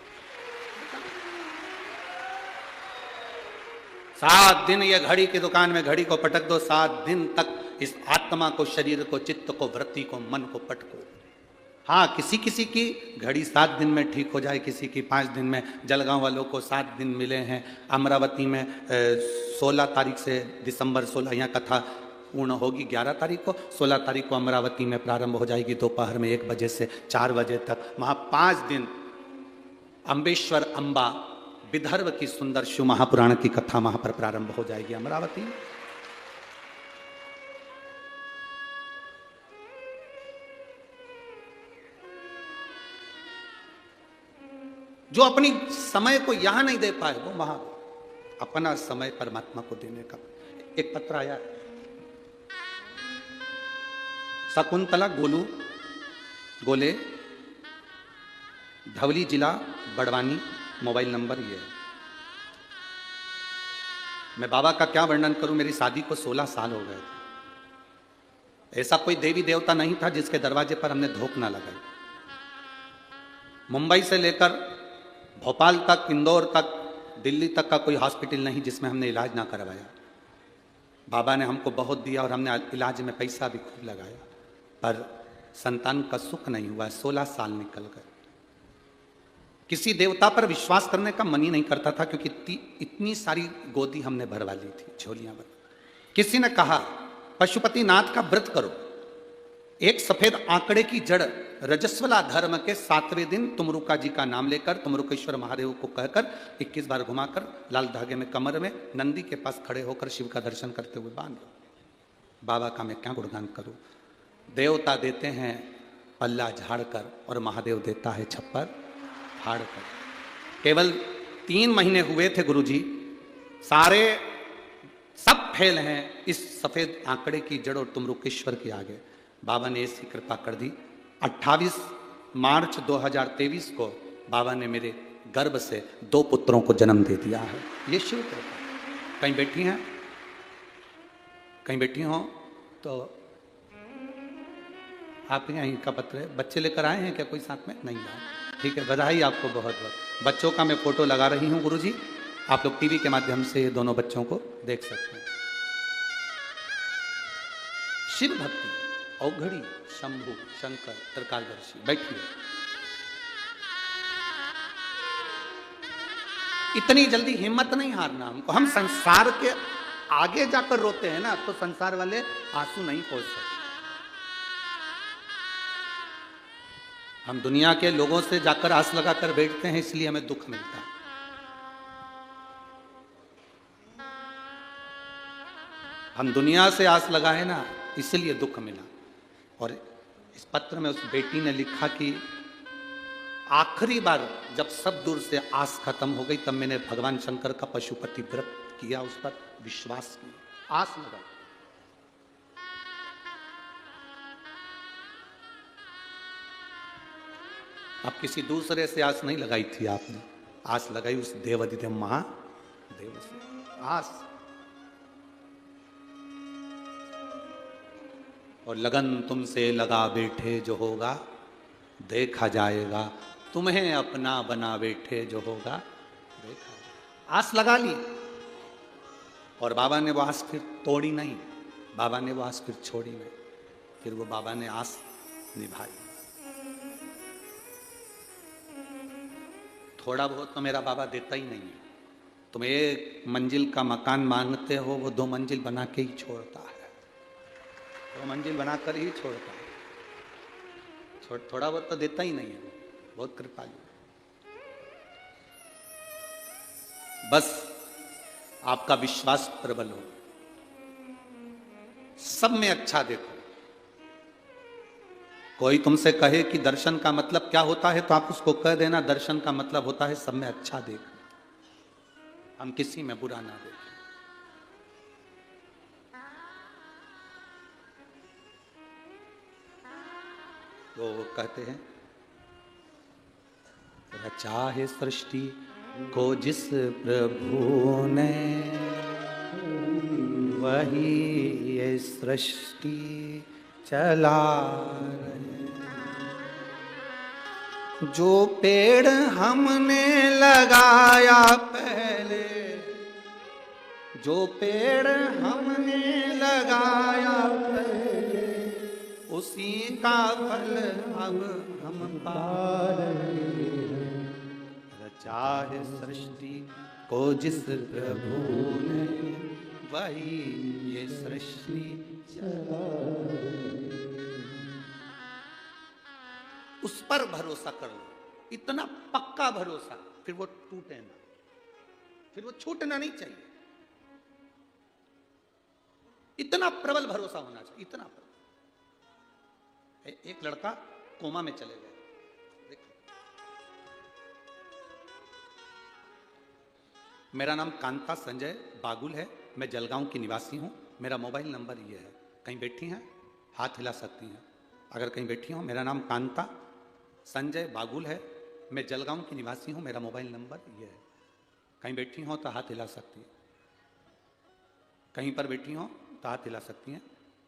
7 दिन ये घड़ी की दुकान में घड़ी को पटक दो। 7 दिन तक इस आत्मा को, शरीर को, चित्त को, वृत्ति को, मन को पटको। हाँ, किसी किसी की घड़ी 7 दिन में ठीक हो जाए, किसी की 5 दिन में। जलगांव वालों को 7 दिन मिले हैं। अमरावती में 16 तारीख से दिसंबर 16 यहाँ कथा पूर्ण होगी। 11 तारीख को, 16 तारीख को अमरावती में प्रारंभ हो जाएगी दोपहर में 1 बजे से 4 बजे तक। वहाँ 5 दिन अम्बेश्वर अम्बा, विदर्भ की सुंदर शिव महापुराण की कथा वहां पर प्रारंभ हो जाएगी अमरावती में। जो अपनी समय को यहां नहीं दे पाए, वो वहां अपना समय परमात्मा को देने का। एक पत्र आया, शकुंतला गोले, धवली जिला बड़वानी, मोबाइल नंबर ये है। मैं बाबा का क्या वर्णन करूं, मेरी शादी को 16 साल हो गए थे। ऐसा कोई देवी देवता नहीं था जिसके दरवाजे पर हमने धोख ना लगाई। मुंबई से लेकर भोपाल तक, इंदौर तक, दिल्ली तक का कोई हॉस्पिटल नहीं जिसमें हमने इलाज ना करवाया। बाबा ने हमको बहुत दिया और हमने इलाज में पैसा भी खूब लगाया, पर संतान का सुख नहीं हुआ। 16 साल निकल गए। किसी देवता पर विश्वास करने का मन ही नहीं करता था, क्योंकि इतनी सारी गोदी हमने भरवा ली थी, झोलियां भर। किसी ने कहा पशुपति नाथ का व्रत करो, एक सफेद आंकड़े की जड़ रजस्वला धर्म के 7वें दिन तुमरुका जी का नाम लेकर, तुमरुकेश्वर महादेव को कहकर 21 बार घुमाकर लाल धागे में कमर में नंदी के पास खड़े होकर शिव का दर्शन करते हुए बांधो। बाबा का मैं क्या गुणगान करूं। देवता देते हैं पल्ला झाड़कर और महादेव देता है छप्पर फाड़कर। केवल 3 महीने हुए थे गुरुजी, सारे सब फेल हैं इस सफेद आंकड़े की जड़ और तुमरुकेश्वर के आगे। बाबा ने ऐसी कृपा कर दी, 28 मार्च 2023 को बाबा ने मेरे गर्भ से 2 पुत्रों को जन्म दे दिया है। ये शिव कृपा। कहीं बैठी हैं, कहीं बैठी हो तो आप यहीं का पत्र है। बच्चे लेकर आए हैं क्या कोई साथ में? नहीं आए, ठीक है, बधाई आपको बहुत बहुत। बच्चों का मैं फोटो लगा रही हूँ गुरुजी, आप लोग टीवी के माध्यम से ये दोनों बच्चों को देख सकते हैं। शिव भक्ति, औघड़ी, शंभु, शंकर, त्रिकालदर्शी। बैठिए। इतनी जल्दी हिम्मत नहीं हारना हमको। हम संसार के आगे जाकर रोते हैं ना, तो संसार वाले आंसू नहीं पहुंच सकते। हम दुनिया के लोगों से जाकर आस लगाकर बैठते हैं, इसलिए हमें दुख मिलता है। हम दुनिया से आस लगाए ना, इसलिए दुख मिला। और इस पत्र में उस बेटी ने लिखा कि आखिरी बार जब सब दूर से आस खत्म हो गई, तब मैंने भगवान शंकर का पशुपति व्रत किया, उस पर विश्वास किया, आस लगा। अब किसी दूसरे से आस नहीं लगाई थी आपने, आस लगाई उस देवाधिदेव महादेव से। आस और लगन तुमसे लगा बैठे जो होगा देखा जाएगा, तुम्हें अपना बना बैठे जो होगा देखा जाएगा। आस लगा ली और बाबा ने वो आस फिर तोड़ी नहीं, बाबा ने वो आस फिर छोड़ी नहीं, फिर वो बाबा ने आस निभाई। थोड़ा बहुत तो मेरा बाबा देता ही नहीं है। तुम 1 मंजिल का मकान मांगते हो, वो 2 मंजिल बना के ही छोड़ता है, 2 मंजिल बनाकर ही छोड़ता है। थोड़ा बहुत तो देता ही नहीं है, बहुत कृपालु। बस आपका विश्वास प्रबल हो, सब में अच्छा देखो। कोई तुमसे कहे कि दर्शन का मतलब क्या होता है, तो आप उसको कह देना दर्शन का मतलब होता है सब में अच्छा देखना, हम किसी में बुरा ना देखें। वो कहते हैं रचा है सृष्टि को जिस प्रभु ने, वही ये सृष्टि चला रहे। जो पेड़ हमने लगाया पहले, जो पेड़ हमने लगाया पहले, उसी का फल अब हम पा रहे हैं। रचा है सृष्टि को जिस प्रभु ने, वही ये सृष्टि चला रहे। उस पर भरोसा कर लो, इतना पक्का भरोसा, फिर वो टूटे ना, फिर वो छूटना नहीं चाहिए। इतना प्रबल भरोसा होना चाहिए, इतना प्रबल। एक लड़का कोमा में चले गए, देखो। मेरा नाम कांता संजय बागुल है, मैं जलगांव की निवासी हूं। मेरा मोबाइल नंबर ये है, कहीं बैठी हैं हाथ हिला सकती हैं। अगर कहीं बैठी हो, मेरा नाम कांता संजय बागुल है, मैं जलगांव की निवासी हूं, मेरा मोबाइल नंबर ये है। कहीं बैठी हो तो हाथ हिला सकती हैं, कहीं पर बैठी हो तो हाथ हिला सकती हैं।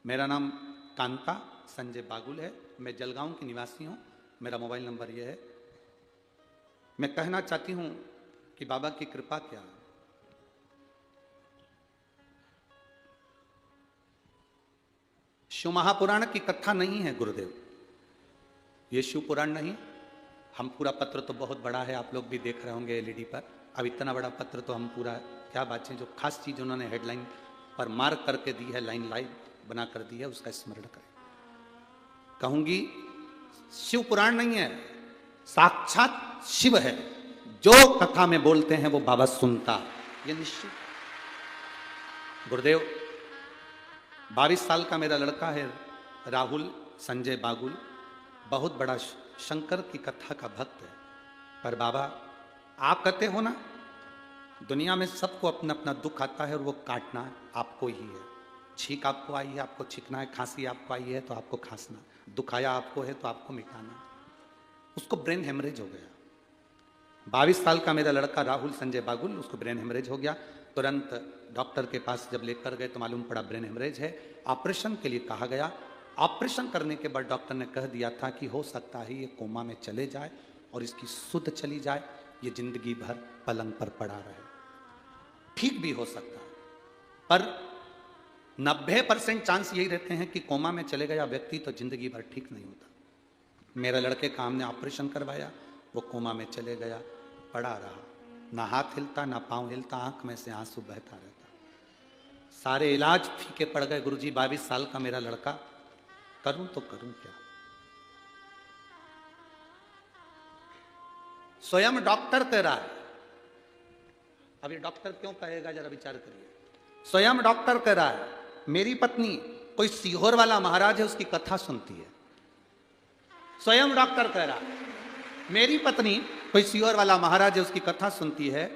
मेरा नाम कांता संजय बागुल है, मैं जलगांव की निवासी हूं, मेरा मोबाइल नंबर ये है। मैं कहना चाहती हूं कि बाबा की कृपा क्या है। शिव महापुराण की कथा नहीं है गुरुदेव, ये शिव पुराण नहीं, हम पूरा पत्र तो बहुत बड़ा है, आप लोग भी देख रहे होंगे एलईडी पर। अब इतना बड़ा पत्र तो हम पूरा क्या बातें, जो खास चीज उन्होंने हेडलाइन पर मार्क करके दी है, लाइन लाइन बना कर दी है, उसका स्मरण करें। कहूंगी शिव पुराण नहीं है, साक्षात शिव है। जो कथा में बोलते हैं वो बाबा सुनता, ये निश्चित। गुरुदेव 22 साल का मेरा लड़का है राहुल संजय बागुल, बहुत बड़ा शंकर की कथा का भक्त है। पर बाबा आप कहते हो ना, दुनिया में सबको अपना अपना दुख आता है और वो काटना आपको ही है। छींक आपको आई है, आपको छींकना है। खांसी आपको आई है तो आपको खांसना, दुख आया आपको है तो आपको मिटाना। उसको ब्रेन हेमरेज हो गया। 22 साल का मेरा लड़का राहुल संजय बागुल, उसको ब्रेन हेमरेज हो गया। तुरंत डॉक्टर के पास जब लेकर गए तो मालूम पड़ा ब्रेन हेमरेज है। ऑपरेशन के लिए कहा गया। ऑपरेशन करने के बाद डॉक्टर ने कह दिया था कि हो सकता है ये कोमा में चले जाए और इसकी सुध चली जाए, ये जिंदगी भर पलंग पर पड़ा रहे। ठीक भी हो सकता है, पर 90% चांस यही रहते हैं कि कोमा में चले गया व्यक्ति तो जिंदगी भर ठीक नहीं होता। मेरे लड़के का हमने ऑपरेशन करवाया, वो कोमा में चले गया, पड़ा रहा, ना हाथ हिलता ना पांव हिलता, आंख में से आंसू बहता रहता। सारे इलाज फीके पड़ गए। गुरुजी 22 साल का मेरा लड़का, करूं तो करूं क्या। स्वयं डॉक्टर कह रहा है। अब ये डॉक्टर क्यों कहेगा, जरा विचार करिए। स्वयं डॉक्टर कह रहा है मेरी पत्नी कोई सीहोर वाला महाराज है उसकी कथा सुनती है। स्वयं डॉक्टर कह रहा है मेरी पत्नी कोई सीहोर वाला महाराज है उसकी कथा सुनती है।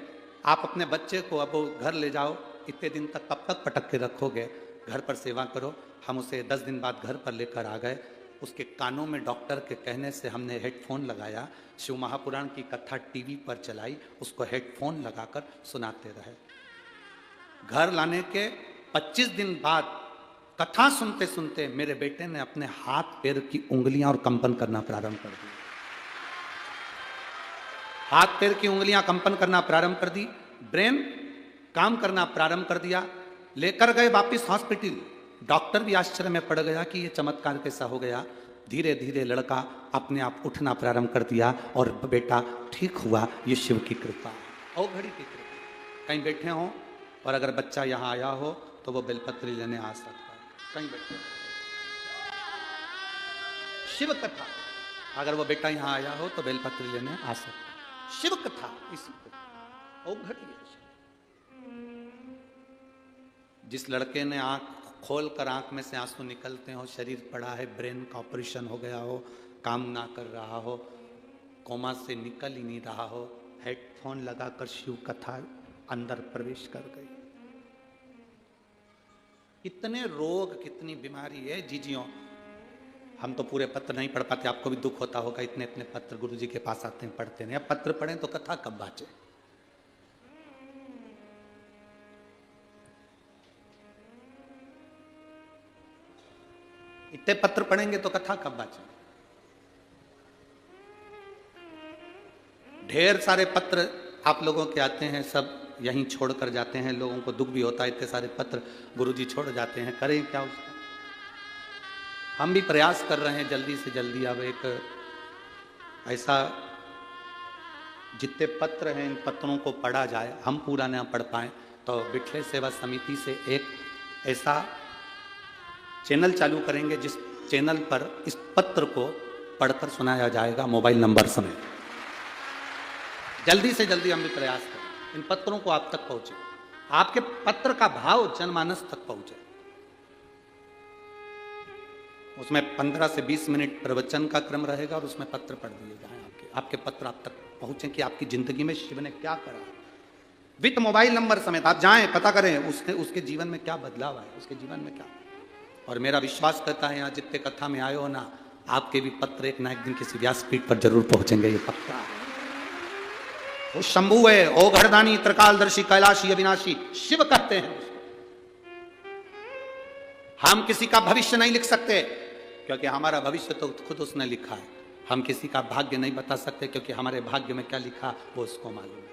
आप अपने बच्चे को अब घर ले जाओ, इतने दिन तक कब तक पटक के रखोगे, घर पर सेवा करो। हम उसे 10 दिन बाद घर पर लेकर आ गए। उसके कानों में डॉक्टर के कहने से हमने हेडफोन लगाया, शिव महापुराण की कथा टीवी पर चलाई, उसको हेडफोन लगाकर सुनाते रहे। घर लाने के 25 दिन बाद कथा सुनते सुनते मेरे बेटे ने अपने हाथ पैर की उंगलियां और कंपन करना प्रारंभ कर दी। हाथ पैर की उंगलियां कंपन करना प्रारंभ कर दी, ब्रेन काम करना प्रारंभ कर दिया। लेकर गए वापिस हॉस्पिटल। डॉक्टर भी आश्चर्य में पड़ गया कि ये चमत्कार कैसा हो गया। धीरे धीरे लड़का अपने आप उठना प्रारंभ कर दिया और बेटा ठीक हुआ। ये शिव की कृपा और घड़ी की कृपा। कहीं बैठे हो और अगर बच्चा यहाँ आया हो तो वो बेलपत्री लेने आ सकता है। कहीं बैठे शिव कथा, अगर वो बेटा यहाँ आया हो तो बेलपत्री लेने आ सकता है। शिव कथा इसी को और घड़ी है। जिस लड़के ने आंख खोल कर आंख में से आंसू निकलते हो, शरीर पड़ा है, ब्रेन का ऑपरेशन हो गया हो, काम ना कर रहा हो, कोमा से निकल ही नहीं रहा हो, हेडफोन लगाकर शिव कथा अंदर प्रवेश कर गई। कितने रोग, कितनी बीमारी है जीजियों। हम तो पूरे पत्र नहीं पढ़ पाते, आपको भी दुख होता होगा। इतने इतने पत्र गुरुजी के पास आते हैं, पढ़ते नहीं। अब पत्र पढ़ें तो कथा कब बाचे। इतने पत्र पढ़ेंगे तो कथा कब बाचे। ढेर सारे पत्र आप लोगों के आते हैं, सब यहीं छोड़कर जाते हैं। लोगों को दुख भी होता है, इतने सारे पत्र गुरुजी छोड़ जाते हैं, करें क्या उसका। हम भी प्रयास कर रहे हैं जल्दी से जल्दी अब एक ऐसा, जितने पत्र हैं इन पत्रों को पढ़ा जाए। हम पूरा ना पढ़ पाए तो बिठले सेवा समिति से एक ऐसा चैनल चालू करेंगे जिस चैनल पर इस पत्र को पढ़कर सुनाया जाएगा मोबाइल नंबर समेत। जल्दी से जल्दी हम भी प्रयास करें इन पत्रों को आप तक पहुंचे, आपके पत्र का भाव जनमानस तक पहुंचे। उसमें 15 से 20 मिनट प्रवचन का क्रम रहेगा और उसमें पत्र पढ़ दिए जाएं। आपके पत्र आप तक पहुंचे कि आपकी जिंदगी में शिव ने क्या करा, विथ मोबाइल नंबर समेत। आप जाएं, पता करें उसके जीवन में क्या बदलाव आए, उसके जीवन में क्या। और मेरा विश्वास करता है यहाँ जितने कथा में आए हो ना, आपके भी पत्र एक ना एक दिन किसी व्यासपीठ पर जरूर पहुंचेंगे। ये पक्का है। वो शंभु है, ओ घरदानी, त्रिकालदर्शी, कैलाशी, अविनाशी, शिव कहते हैं उसको। हम किसी का भविष्य नहीं लिख सकते क्योंकि हमारा भविष्य तो खुद उसने लिखा है। हम किसी का भाग्य नहीं बता सकते क्योंकि हमारे भाग्य में क्या लिखा वो उसको मालूम है।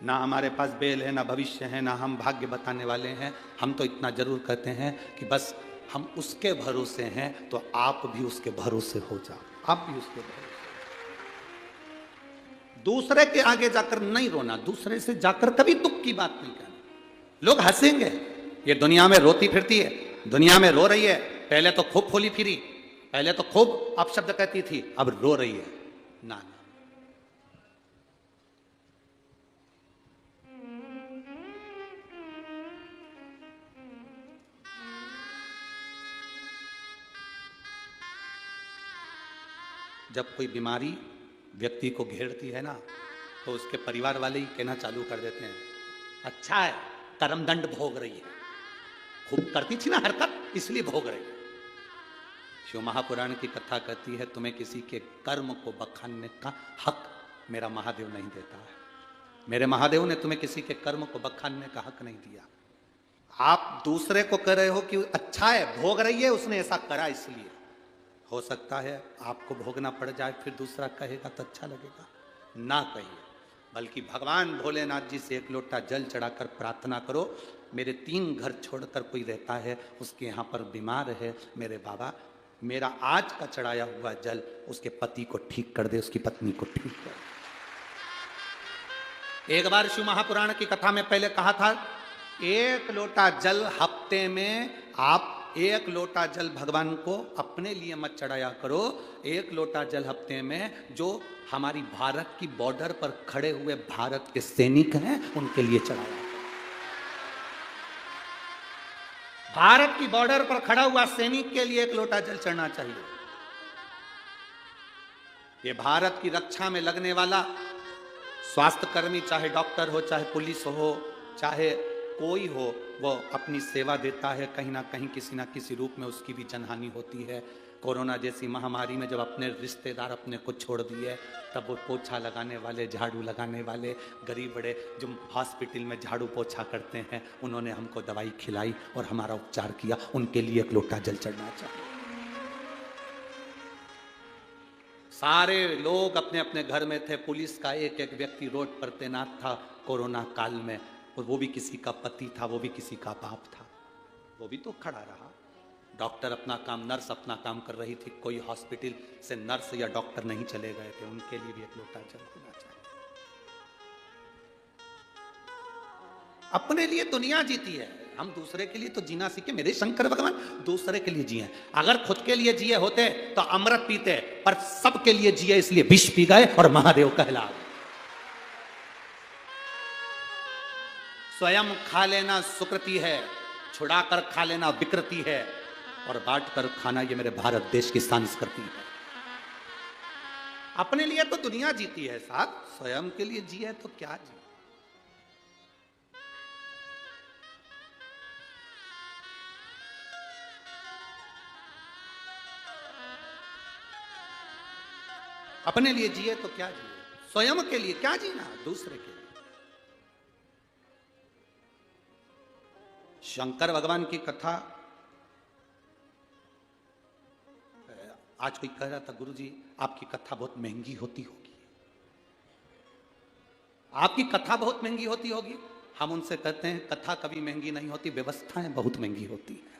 ना हमारे पास बेल है, ना भविष्य है, ना हम भाग्य बताने वाले हैं। हम तो इतना जरूर कहते हैं कि बस हम उसके भरोसे हैं, तो आप भी उसके भरोसे हो जाओ। आप भी उसके भरोसे। दूसरे के आगे जाकर नहीं रोना, दूसरे से जाकर कभी दुख की बात नहीं करना। लोग हंसेंगे, ये दुनिया में रोती फिरती है, दुनिया में रो रही है, पहले तो खूब फूली फिरी, पहले तो खूब अपशब्द कहती थी, अब रो रही है। ना ना, जब कोई बीमारी व्यक्ति को घेरती है ना, तो उसके परिवार वाले ही कहना चालू कर देते हैं, अच्छा है कर्मदंड भोग रही है, खूब करती थी ना हरकत, इसलिए भोग रही है। शिव महापुराण की कथा कहती है, तुम्हें किसी के कर्म को बखानने का हक मेरा महादेव नहीं देता है। मेरे महादेव ने तुम्हें किसी के कर्म को बखानने का हक नहीं दिया। आप दूसरे को कह रहे हो कि अच्छा है, भोग रही है, उसने ऐसा करा इसलिए। हो सकता है आपको भोगना पड़ जाए, फिर दूसरा कहेगा तो अच्छा लगेगा। ना कहिए, बल्कि भगवान भोलेनाथ जी से एक लोटा जल चढ़ाकर प्रार्थना करो, मेरे 3 घर छोड़कर कोई रहता है, उसके यहाँ पर बीमार है, मेरे बाबा मेरा आज का चढ़ाया हुआ जल उसके पति को ठीक कर दे, उसकी पत्नी को ठीक कर दे। एक बार शिव महापुराण की कथा में पहले कहा था, 1 लोटा जल हफ्ते में आप 1 लोटा जल भगवान को अपने लिए मत चढ़ाया करो, 1 लोटा जल हफ्ते में जो हमारी भारत की बॉर्डर पर खड़े हुए भारत के सैनिक हैं उनके लिए चढ़ाया। भारत की बॉर्डर पर खड़ा हुआ सैनिक के लिए 1 लोटा जल चढ़ना चाहिए। ये भारत की रक्षा में लगने वाला स्वास्थ्य कर्मी, चाहे डॉक्टर हो, चाहे पुलिस हो, चाहे कोई हो, वो अपनी सेवा देता है, कहीं ना कहीं किसी ना किसी रूप में उसकी भी जनहानि होती है। कोरोना जैसी महामारी में जब अपने रिश्तेदार अपने को छोड़ दिए, तब वो पोछा लगाने वाले, झाड़ू लगाने वाले, गरीब बड़े जो हॉस्पिटल में झाड़ू पोछा करते हैं, उन्होंने हमको दवाई खिलाई और हमारा उपचार किया, उनके लिए 1 लोटा जल चढ़ना चाहिए। सारे लोग अपने अपने घर में थे, पुलिस का एक एक व्यक्ति रोड पर तैनात था कोरोना काल में, और वो भी किसी का पति था, वो भी किसी का बाप था, वो भी तो खड़ा रहा। डॉक्टर अपना काम, नर्स अपना काम कर रही थी, कोई हॉस्पिटल से नर्स या डॉक्टर नहीं चले गए थे, उनके लिए भी 1 लोटा जल होना चाहिए। अपने लिए दुनिया जीती है, हम दूसरे के लिए तो जीना सीखे। मेरे शंकर भगवान दूसरे के लिए जिए, अगर खुद के लिए जिए होते तो अमृत पीते, पर सबके लिए जिए इसलिए विष पी गए और महादेव कहला गए। स्वयं खा लेना सुकृति है, छुड़ाकर खा लेना विकृति है, और बांट कर खाना ये मेरे भारत देश की संस्कृति है। अपने लिए तो दुनिया जीती है साहब, स्वयं के लिए जिए तो क्या जी। अपने लिए जिए तो क्या जिए, स्वयं के लिए क्या जीना, दूसरे के लिए। शंकर भगवान की कथा, आज कोई कह रहा था, गुरुजी आपकी कथा बहुत महंगी होती होगी, आपकी कथा बहुत महंगी होती होगी। हम उनसे कहते हैं कथा कभी महंगी नहीं होती, व्यवस्थाएं बहुत महंगी होती है।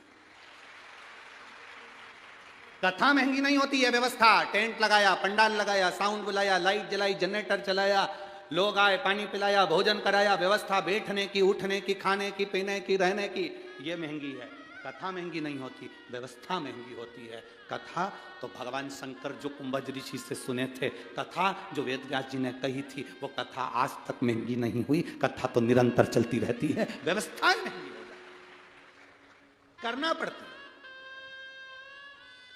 कथा महंगी नहीं होती है, व्यवस्था, टेंट लगाया, पंडाल लगाया, साउंड बुलाया, लाइट जलाई, जनरेटर चलाया, लोग आए, पानी पिलाया, भोजन कराया, व्यवस्था बैठने की, उठने की, खाने की, पीने की, रहने की, ये महंगी है। कथा महंगी नहीं होती, व्यवस्था महंगी होती है। कथा तो भगवान शंकर जो कुंभज ऋषि से सुने थे, कथा जो वेद व्यास जी ने कही थी, वो कथा आज तक महंगी नहीं हुई। कथा तो निरंतर चलती रहती है, व्यवस्थाएं महंगी हो जाती, करना पड़ता है।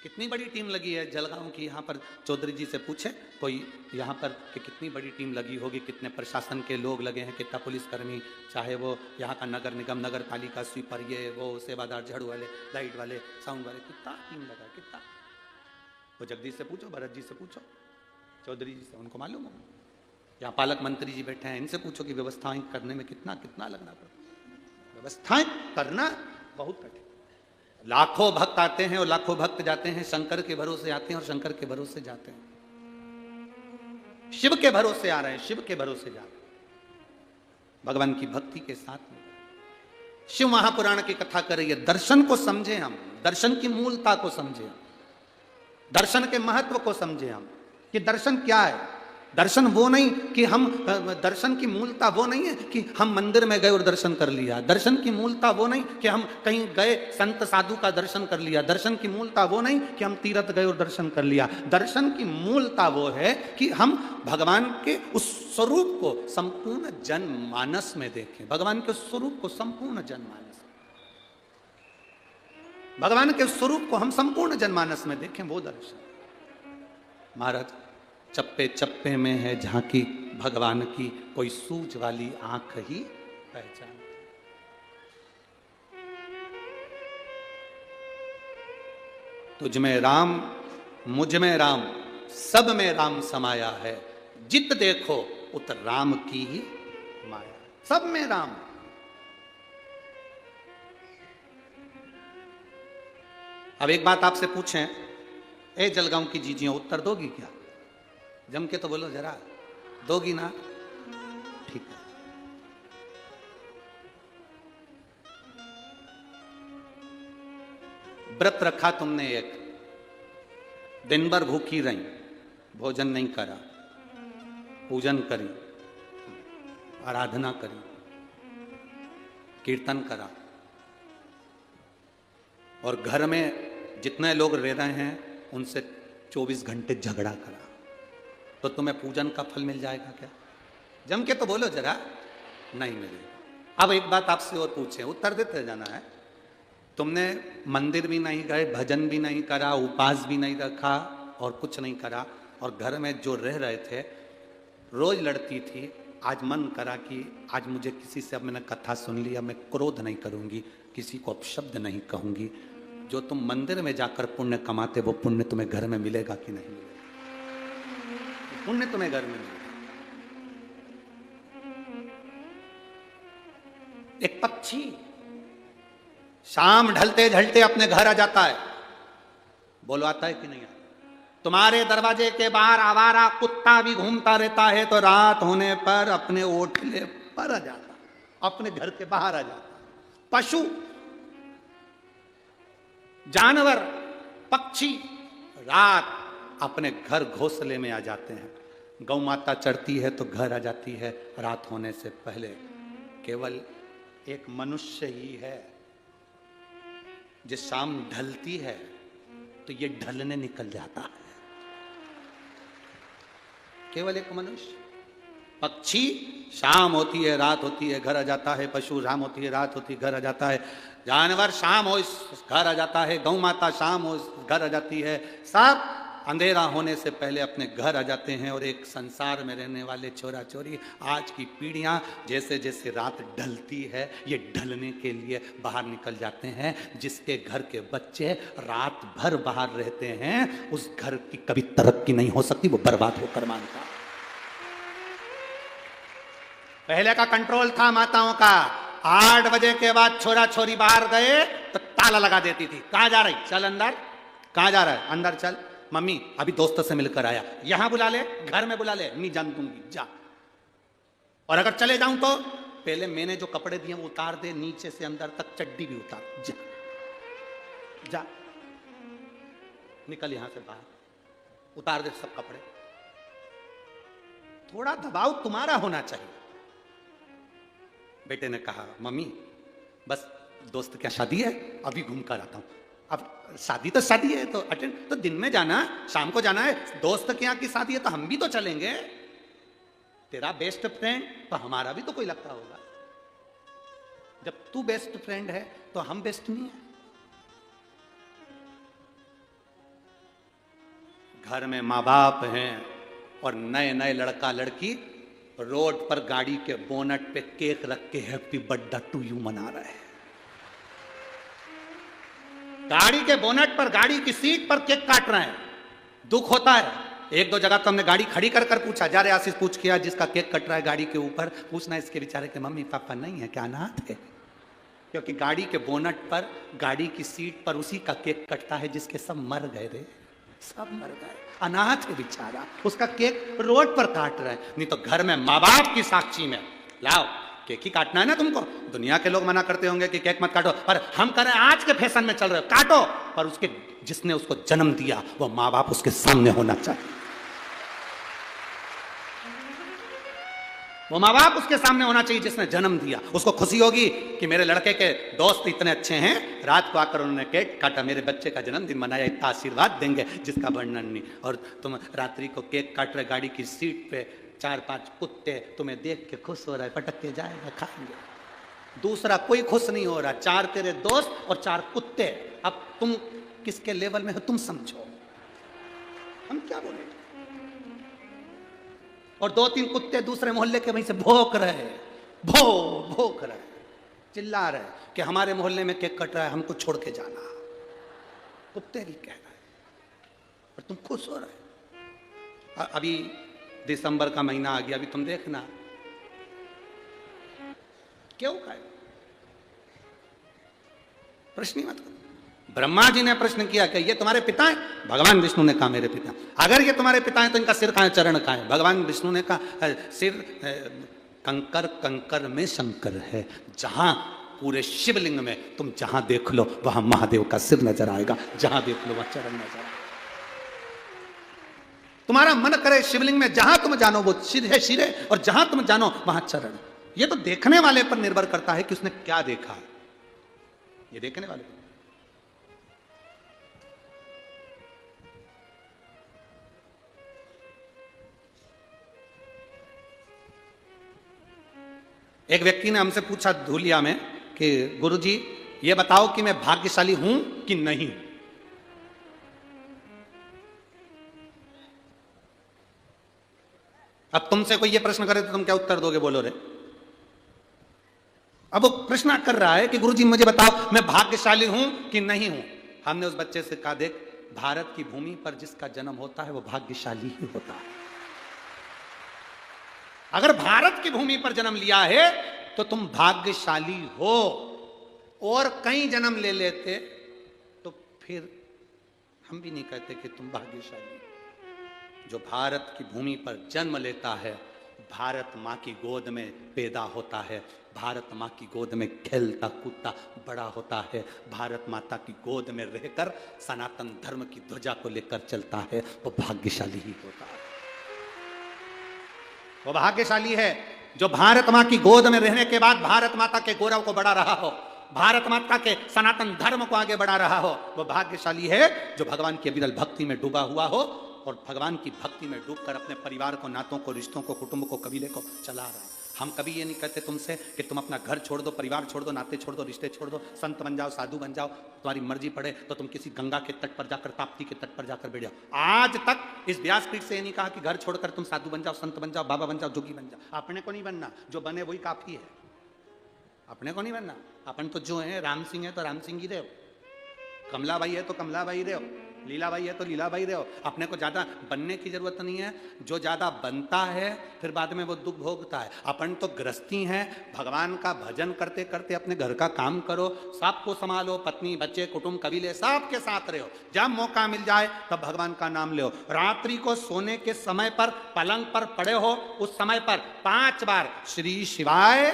कितनी बड़ी टीम लगी है जलगांव की, यहाँ पर चौधरी जी से पूछे कोई यहाँ पर कि कितनी बड़ी टीम लगी होगी, कितने प्रशासन के लोग लगे हैं, कितना पुलिसकर्मी, चाहे वो यहाँ का नगर निगम, नगर पालिका, स्वीपर, ये वो सेवादार, झाड़ू वाले, लाइट वाले, साउंड वाले, कितना टीम लगा, कितना। वो जगदीश से पूछो, भरत जी से पूछो, चौधरी जी से, उनको मालूम हो। यहाँ पालक मंत्री जी बैठे हैं, इनसे पूछो कि व्यवस्थाएं करने में कितना कितना लगना पड़ता। व्यवस्थाएं करना बहुत कठिन। लाखों भक्त आते हैं और लाखों भक्त जाते हैं, शंकर के भरोसे आते हैं और शंकर के भरोसे जाते हैं, शिव के भरोसे आ रहे हैं, शिव के भरोसे जा रहे हैं, भगवान की भक्ति के साथ में। शिव महापुराण की कथा कर रही है, दर्शन को समझे हम, दर्शन की मूलता को समझे, दर्शन के महत्व को समझे हम कि दर्शन क्या है। दर्शन वो नहीं कि हम, दर्शन की मूलता वो नहीं है कि हम मंदिर में गए और दर्शन कर लिया। दर्शन की मूलता वो नहीं कि हम कहीं गए संत साधु का दर्शन कर लिया। दर्शन की मूलता वो नहीं कि हम तीर्थ गए और दर्शन कर लिया। दर्शन की मूलता वो है कि हम भगवान के उस स्वरूप को संपूर्ण जनमानस में देखें। भगवान के स्वरूप को संपूर्ण जनमानस, भगवान के स्वरूप को हम संपूर्ण जनमानस में देखें, वो दर्शन। महाराज, चप्पे चप्पे में है झांकी भगवान की, कोई सूझ वाली आंख ही पहचान। तुझ में राम, मुझ में राम, सब में राम समाया है। जित देखो उत राम की ही माया। सब में राम। अब एक बात आपसे पूछें, ए जलगांव की जीजियों, उत्तर दोगी क्या? जम के तो बोलो जरा, दोगी ना? ठीक है। व्रत रखा तुमने, एक दिन भर भूखी रही, भोजन नहीं करा, पूजन करी, आराधना करी, कीर्तन करा, और घर में जितने लोग रह रहे हैं उनसे 24 घंटे झगड़ा करा, तो तुम्हें पूजन का फल मिल जाएगा क्या? जम के तो बोलो जरा, नहीं मिलेगा। अब एक बात आपसे और पूछे, उत्तर देते जाना है। तुमने मंदिर भी नहीं गए, भजन भी नहीं करा, उपवास भी नहीं रखा और कुछ नहीं करा, और घर में जो रह रहे थे रोज लड़ती थी, आज मन करा कि आज मुझे किसी से, अब मैंने कथा सुन लिया, मैं क्रोध नहीं करूंगी, किसी को अपशब्द नहीं कहूंगी। जो तुम मंदिर में जाकर पुण्य कमाते, वो पुण्य तुम्हें घर में मिलेगा कि नहीं मिलेगा? पुण्य तुम्हें घर में मिलेगा। एक पक्षी शाम ढलते ढलते अपने घर आ जाता है, बोलो आता है कि नहीं आता? तुम्हारे दरवाजे के बाहर आवारा कुत्ता भी घूमता रहता है, तो रात होने पर अपने ओटले पर आ जाता, अपने घर के बाहर आ जाता। पशु, जानवर, पक्षी रात अपने घर घोंसले में आ जाते हैं। गौ माता चढ़ती है तो घर आ जाती है रात होने से पहले। केवल एक मनुष्य ही है जिस शाम ढलती है तो ये ढलने निकल जाता है। केवल एक मनुष्य। पक्षी शाम होती है रात होती है घर आ जाता है, पशु शाम होती है रात होती है घर आ जाता है, जानवर शाम हो घर आ जाता है, गौ माता शाम हो घर आ जाती है, सब अंधेरा होने से पहले अपने घर आ जाते हैं। और एक संसार में रहने वाले छोरा छोरी, आज की पीढ़ियां जैसे जैसे रात ढलती है ये ढलने के लिए बाहर निकल जाते हैं। जिसके घर के बच्चे रात भर बाहर रहते हैं उस घर की कभी तरक्की नहीं हो सकती, वो बर्बाद होकर मानता। पहले का कंट्रोल था माताओं का, 8 बजे के बाद छोरा छोरी बाहर गए तो ताला लगा देती थी। कहां जा रही? चल अंदर। कहां जा रहा है? अंदर चल। मम्मी अभी दोस्त से मिलकर आया, यहां बुला ले, घर में बुला ले, नहीं जान दूंगी, जा। और अगर चले जाऊं तो पहले मैंने जो कपड़े दिए वो उतार दे, नीचे से अंदर तक चड्डी भी उतार, जा जा, निकल यहां से बाहर, उतार दे सब कपड़े। थोड़ा दबाव तुम्हारा होना चाहिए। बेटे ने कहा मम्मी बस दोस्त क्या शादी है, अभी घूम कर आता हूं। अब शादी तो शादी है तो अटेंड तो दिन में जाना, शाम को जाना है। दोस्त के यहाँ की शादी है तो हम भी तो चलेंगे। तेरा बेस्ट फ्रेंड तो हमारा भी तो कोई लगता होगा। जब तू बेस्ट फ्रेंड है तो हम बेस्ट नहीं है। घर में माँ बाप हैं और नए नए लड़का लड़की रोड पर गाड़ी के बोनट पे केक रख के हैप्पी बर्थडे टू यू मना रहे हैं। गाड़ी के बोनट पर, गाड़ी की सीट पर केक काट रहे हैं। दुख होता है। एक दो जगह तो हमने गाड़ी खड़ी कर कर पूछा, जा रे आशीष पूछ किया जिसका केक कट रहा है गाड़ी के ऊपर, पूछना इसके बेचारे के मम्मी पापा नहीं है क्या, अनाथ है? क्योंकि गाड़ी के बोनट पर, गाड़ी की सीट पर उसी का केक कटता है जिसके सब मर गए रे, सब मर गए, अनाथ है बेचारा, उसका केक रोड पर काट रहे हैं। नहीं तो घर में माँ बाप की साक्षी में लाओ केक ही काटना है ना तुमको। दुनिया के लोग मना करते होंगे कि केक मत काटो, पर हम कह रहे हैं आज के फैशन में चल रहे हो, काटो, पर उसके जिसने उसको जन्म दिया वो माँ बाप उसके सामने होना चाहिए। वो माँ बाप उसके सामने होना चाहिए जिसने जन्म दिया। उसको खुशी होगी कि मेरे लड़के के दोस्त इतने अच्छे हैं, रात को आकर उन्होंने केक काटा, मेरे बच्चे का जन्मदिन मनाया, इतना आशीर्वाद देंगे जिसका वर्णन नहीं। और तुम रात्रि को केक काट रहे, गाड़ी की सीट पे 4-5 कुत्ते तुम्हें देख के खुश हो रहा है, पटक के जाएगा, खाएंगे। दूसरा कोई खुश नहीं हो रहा, 4 तेरे दोस्त और 4 कुत्ते। अब तुम किसके लेवल में हो तुम समझो, हम क्या बोले। और 2-3 कुत्ते दूसरे मोहल्ले के वहीं से भौंक रहे, भौंक रहे, चिल्ला रहे कि हमारे मोहल्ले में केक कट रहा है, हमको छोड़ के जाना। कुत्ते भी कह रहे और तुम खुश हो रहे। अभी दिसंबर का महीना आ गया, अभी तुम देखना क्यों खाए, प्रश्न ही मत करो। ब्रह्मा जी ने प्रश्न किया कि ये तुम्हारे पिता हैं? भगवान विष्णु ने कहा मेरे पिता। अगर ये तुम्हारे पिता हैं तो इनका सिर कहाँ है, चरण कहाँ है? भगवान विष्णु ने कहा सिर कंकर कंकर में शंकर है। जहां पूरे शिवलिंग में तुम जहां देख लो वहां महादेव का सिर नजर आएगा, जहां देख लो वहां चरण नजर आएगा। तुम्हारा मन करे शिवलिंग में जहां तुम जानो वो सिर है, शिर है, और जहां तुम जानो वहां चरण। ये तो देखने वाले पर निर्भर करता है कि उसने क्या देखा है, ये देखने वाले। एक व्यक्ति ने हमसे पूछा धूलिया में कि गुरुजी ये बताओ कि मैं भाग्यशाली हूं कि नहीं। अब तुमसे कोई ये प्रश्न करे तो तुम क्या उत्तर दोगे, बोलो रे। अब वो प्रश्न कर रहा है कि गुरुजी मुझे बताओ मैं भाग्यशाली हूं कि नहीं हूं। हमने उस बच्चे से कहा देख, भारत की भूमि पर जिसका जन्म होता है वो भाग्यशाली ही होता है। अगर भारत की भूमि पर जन्म लिया है तो तुम भाग्यशाली हो, और कहीं जन्म ले लेते तो फिर हम भी नहीं कहते कि तुम भाग्यशाली। जो भारत की भूमि पर जन्म लेता है, भारत माँ की गोद में पैदा होता है, भारत माँ की गोद में खेलता कूदता बड़ा होता है, भारत माता की गोद में रहकर सनातन धर्म की ध्वजा को लेकर चलता है, वो भाग्यशाली ही होता है। वो भाग्यशाली है जो भारत माँ की गोद में रहने के बाद भारत माता के गौरव को बढ़ा रहा हो, भारत माता के सनातन धर्म को आगे बढ़ा रहा हो। वो भाग्यशाली है जो भगवान की अविरल भक्ति में डूबा हुआ हो, और भगवान की भक्ति में डूबकर अपने परिवार को, नातों को, रिश्तों को, कुटुंब को, कबीले को चला रहा है। हम कभी ये नहीं कहते तुमसे कि तुम अपना घर छोड़ दो, परिवार छोड़ दो, नाते छोड़ दो, रिश्ते छोड़ दो, संत बन जाओ, साधु बन जाओ, तुम्हारी मर्जी पड़े तो तुम किसी गंगा के तट पर जाकर, ताप्ती के तट पर जाकर बैठ जाओ। आज तक इस व्यासपीठ से ये नहीं कहा कि घर छोड़कर तुम साधु बन जाओ, संत बन जाओ, बाबा बन जाओ, जोगी बन जाओ। अपने को नहीं बनना, जो बने वही काफी है। अपने को नहीं बनना, अपन तो जो है राम सिंह है तो राम सिंह ही रहो, कमलाबाई है तो कमलाबाई रहो, लीलाबाई है तो लीलाबाई रहो। अपने को ज्यादा बनने की जरूरत नहीं है। जो ज्यादा बनता है फिर बाद में वो दुख भोगता है। अपन तो गृहस्थी हैं, भगवान का भजन करते करते अपने घर का काम करो, सबको संभालो, पत्नी, बच्चे, कुटुंब, कबीले सबके साथ रहो। जब मौका मिल जाए तब भगवान का नाम लो। रात्रि को सोने के समय पर पलंग पर पड़े हो, उस समय पर 5 बार श्री शिवाय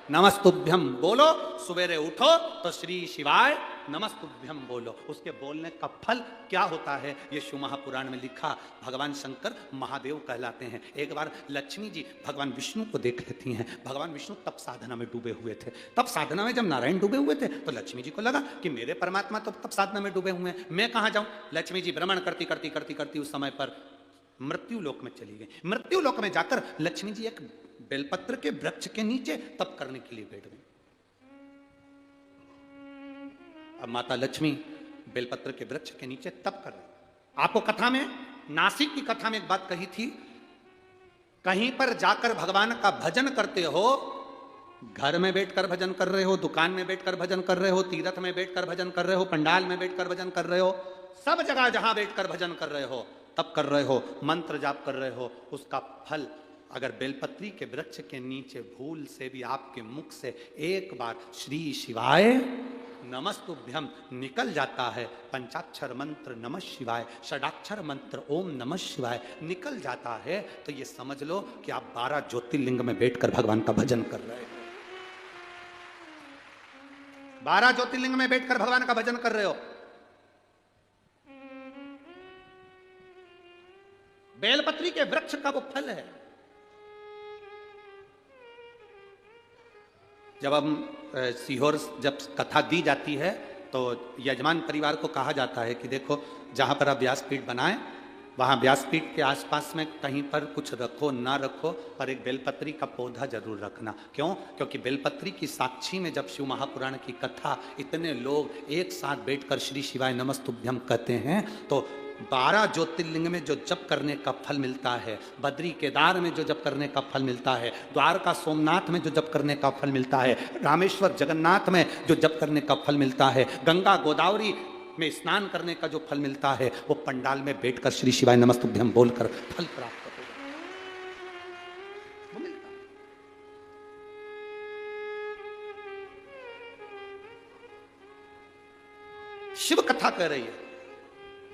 नमस्तुभ्यम बोलो। सवेरे उठो तो श्री शिवाय नमस्तुभ्यम बोलो। उसके बोलने का फल क्या होता है ये शिव महापुराण में लिखा। भगवान शंकर महादेव कहलाते हैं। एक बार लक्ष्मी जी भगवान विष्णु को देख लेती हैं। भगवान विष्णु तप साधना में डूबे हुए थे। तप साधना में जब नारायण डूबे हुए थे तो लक्ष्मी जी को लगा कि मेरे परमात्मा तो तप साधना में डूबे हुए हैं, मैं कहाँ जाऊं। लक्ष्मी जी भ्रमण करती करती करती करती उस समय पर मृत्यु लोक में चली गई। मृत्यु लोक में जाकर लक्ष्मी जी एक बेलपत्र के वृक्ष के नीचे तप करने के लिए बैठ गई। अब माता लक्ष्मी बेलपत्र के वृक्ष के नीचे तप कर रही। आपको कथा में, नासिक की कथा में एक बात कही थी, कहीं पर जाकर भगवान का भजन करते हो, घर में बैठकर भजन कर रहे हो, दुकान में बैठकर भजन कर रहे हो, तीर्थ में बैठकर भजन कर रहे हो, पंडाल में बैठकर भजन कर रहे हो, सब जगह जहां बैठकर भजन कर रहे हो, तप कर रहे हो, मंत्र जाप कर रहे हो, उसका फल अगर बेलपत्री के वृक्ष के नीचे भूल से भी आपके मुख से एक बार श्री शिवाय नमस्तुभ्यम निकल जाता है, पंचाक्षर मंत्र नमः शिवाय, षडाक्षर मंत्र ओम नमः शिवाय निकल जाता है, तो ये समझ लो कि आप 12 ज्योतिर्लिंग में बैठकर भगवान का भजन कर रहे हो। 12 ज्योतिर्लिंग में बैठकर भगवान का भजन कर रहे हो। बेलपत्री के वृक्ष का वो फल है। जब हम सीहोर जब कथा दी जाती है तो यजमान परिवार को कहा जाता है कि देखो जहाँ पर आप व्यासपीठ बनाएं वहाँ व्यासपीठ के आसपास में कहीं पर कुछ रखो ना रखो, पर एक बेलपत्री का पौधा जरूर रखना। क्यों? क्योंकि बेलपत्री की साक्षी में जब शिव महापुराण की कथा इतने लोग एक साथ बैठकर श्री शिवाय नमस्तुभ्यम कहते हैं तो 12 ज्योतिर्लिंग में जो जप करने का फल मिलता है, बद्री केदार में जो जप करने का फल मिलता है, द्वारका सोमनाथ में जो जप करने का फल मिलता है, रामेश्वर जगन्नाथ में जो जप करने का फल मिलता है, गंगा गोदावरी में स्नान करने का जो फल मिलता है, वो पंडाल में बैठकर श्री शिवाय नमस्तुभ्यम बोलकर फल प्राप्त होगा, वो मिलता है। शिव कथा कह रही है,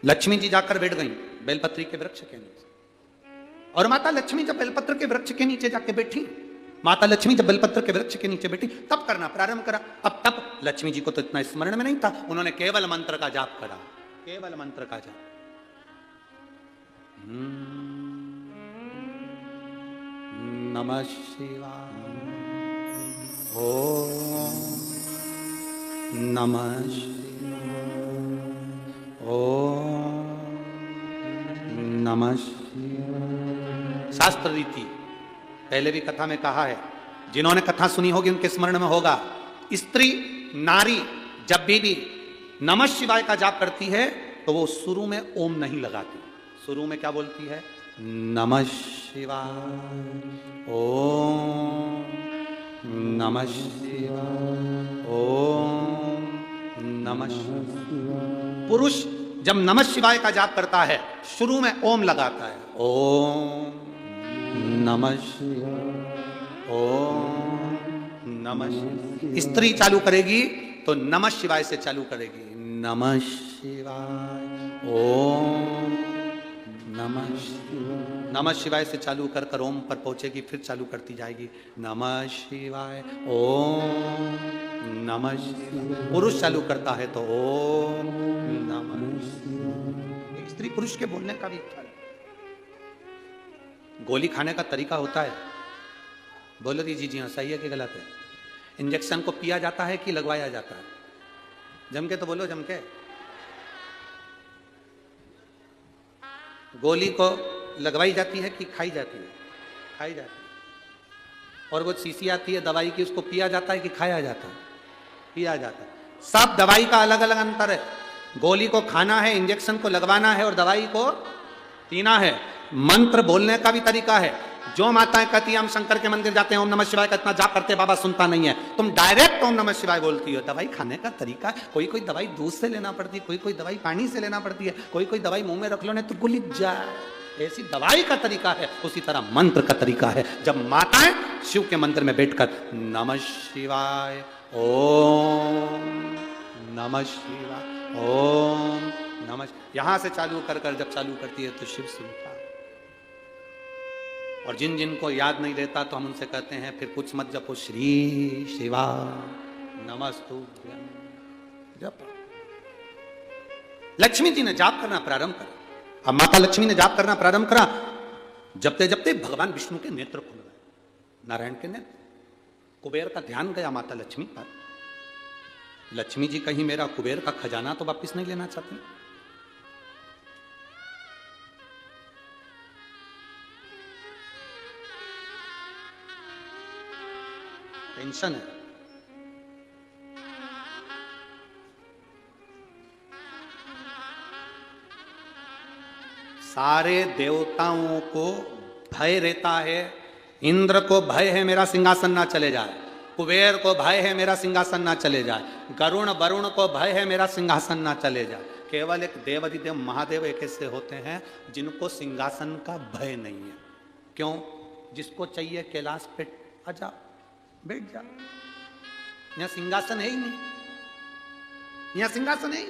लक्ष्मी जी जाकर बैठ गई बेलपत्री के वृक्ष के नीचे, और माता लक्ष्मी जब बेलपत्र के वृक्ष के नीचे जाके बैठी, माता लक्ष्मी जब बेलपत्र के वृक्ष के नीचे बैठी तब करना प्रारंभ करा। अब तब लक्ष्मी जी को तो इतना स्मरण में नहीं था, उन्होंने केवल मंत्र का जाप करा, केवल मंत्र का जाप। नमः शिवाय, ओम नमः शिवाय, ओम नमः शिवाय। शास्त्र रीति पहले भी कथा में कहा है, जिन्होंने कथा सुनी होगी उनके स्मरण में होगा, स्त्री नारी जब भी नमः शिवाय का जाप करती है तो वो शुरू में ओम नहीं लगाती, शुरू में क्या बोलती है? नमः शिवाय, ओम नमः शिवाय, ओम नमः शिवाय। पुरुष जब नमः शिवाय का जाप करता है शुरू में ओम लगाता है, ओम नमः शिवाय, ओम नमः शिवाय। स्त्री चालू करेगी तो नमः शिवाय से चालू करेगी, नमः शिवाय, ओम नमः शिवाय। नमः शिवाय से चालू कर कर ओम पर पहुंचेगी, फिर चालू करती जाएगी, नमः शिवाय, ओम नमः शिवाय। पुरुष चालू करता है तो ओम नमः शिवाय। स्त्री पुरुष के बोलने का भी फल। गोली खाने का तरीका होता है, बोलो जी हाँ, सही है कि गलत है? इंजेक्शन को पिया जाता है कि लगवाया जाता है? जम के तो बोलो, जम के। गोली को लगवाई जाती है कि खाई जाती है? खाई जाती है। और वो शीशी आती है दवाई की, उसको पिया जाता है कि खाया जाता है? पिया जाता है। सब दवाई का अलग अलग अंतर है। गोली को खाना है, इंजेक्शन को लगवाना है, और दवाई को पीना है। मंत्र बोलने का भी तरीका है। जो माताएं कहती हैं हम शंकर के मंदिर जाते हैं, ओम नमः शिवाय का इतना जाप करते, बाबा सुनता नहीं है, तुम डायरेक्ट ओम नमः शिवाय बोलती हो। दवाई खाने का तरीका, कोई कोई दवाई दूध से लेना पड़ती है, कोई कोई दवाई पानी से लेना पड़ती है, कोई कोई दवाई मुंह में रख लो नहीं तो गुलिक जाए, ऐसी दवाई का तरीका है। उसी तरह मंत्र का तरीका है। जब माताएं शिव के मंदिर में बैठकर नमः शिवाय, ओम नमः शिवाय, ओम नमः, यहां से चालू कर कर जब चालू करती है तो शिव सुनता है। और जिन जिन को याद नहीं रहता तो हम उनसे कहते हैं फिर कुछ मत जपो, श्री शिवा नमस्तुभ्यं जप। लक्ष्मी जी ने जाप करना प्रारंभ करा। अब माता लक्ष्मी ने जाप करना प्रारंभ करा, जपते जपते भगवान विष्णु के नेत्र खुल गए, नारायण के नेत्र। कुबेर का ध्यान गया माता लक्ष्मी पर। लक्ष्मी जी कहीं मेरा कुबेर का खजाना तो वापिस नहीं लेना चाहती? टेंशन है। सारे देवताओं को भय रहता है। इंद्र को भय है मेरा सिंहासन ना चले जाए, कुबेर को भय है मेरा सिंहासन ना चले जाए, गरुण वरुण को भय है मेरा सिंहासन ना चले जाए। केवल एक देवाधिदेव महादेव एक ऐसे होते हैं जिनको सिंहासन का भय नहीं है। क्यों? जिसको चाहिए कैलाश पे आजा, बैठ जा, यहां सिंहासन है ही नहीं, यहां सिंहासन है ही।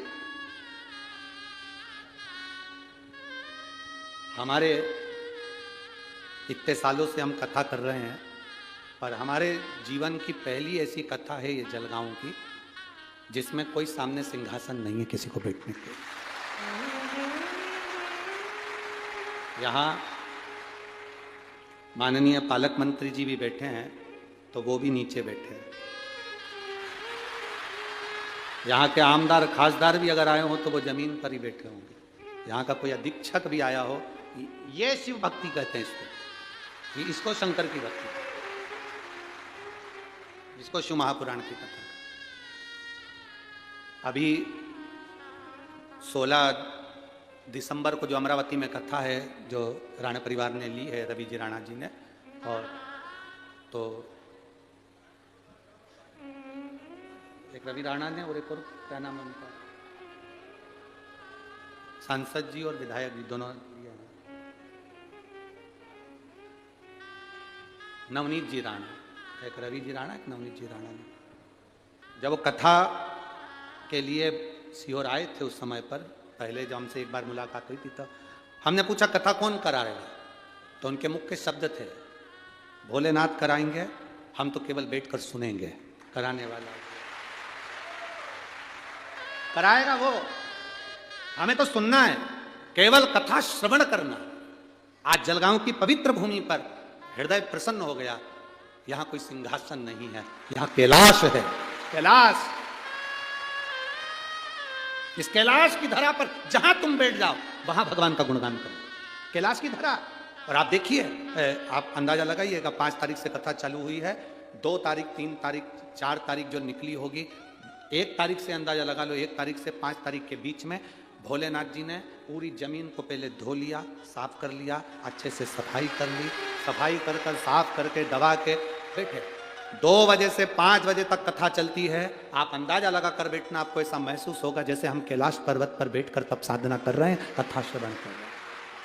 हमारे इतने सालों से हम कथा कर रहे हैं, पर हमारे जीवन की पहली ऐसी कथा है ये जलगांव की, जिसमें कोई सामने सिंहासन नहीं है किसी को बैठने के। यहाँ माननीय पालक मंत्री जी भी बैठे हैं, तो वो भी नीचे बैठे हैं। यहाँ के आमदार खासदार भी अगर आए हो तो वो जमीन पर ही बैठे होंगे। यहाँ का कोई अधीक्षक भी आया हो, ये शिव भक्ति कहते हैं इसको, इसको शंकर की भक्ति, इसको शिव महापुराण की कथा। अभी 16 दिसंबर को जो अमरावती में कथा है, जो राणा परिवार ने ली है, रवि जी राणा जी ने, और तो एक रवि राणा ने और एक और क्या नाम है उनका, सांसद जी और विधायक जी दोनों लिए हैं, नवनीत जी राणा, एक रवि जी राणा, एक नवनीत जी राणा ने। जब वो कथा के लिए सीहोर आए थे उस समय पर, पहले जब हमसे एक बार मुलाकात हुई थी तो हमने पूछा कथा कौन कराएगा, तो उनके मुख्य शब्द थे, भोलेनाथ कराएंगे, हम तो केवल बैठकर सुनेंगे, कराने वाला कराएगा वो, हमें तो सुनना है, केवल कथा श्रवण करना। आज जलगांव की पवित्र भूमि पर हृदय प्रसन्न हो गया। यहां कोई सिंहासन नहीं है, यहां कैलाश है, कैलाश। इस कैलाश की धरा पर जहां तुम बैठ जाओ वहां भगवान का गुणगान करो, कैलाश की धरा। और आप देखिए, आप अंदाजा लगाइएगा, 5 तारीख से कथा चालू हुई है, 2 तारीख, 3 तारीख, 4 तारीख जो निकली होगी, 1 तारीख से अंदाजा लगा लो, 1 तारीख से 5 तारीख के बीच में भोलेनाथ जी ने पूरी जमीन को पहले धो लिया, साफ कर लिया, अच्छे से सफाई कर ली, सफाई कर कर साफ करके दबा के बैठे। 2 बजे से 5 बजे तक कथा चलती है। आप अंदाजा लगा कर बैठना, आपको ऐसा महसूस होगा जैसे हम कैलाश पर्वत पर बैठकर तब साधना कर रहे हैं, कथा श्रवण कर रहे हैं।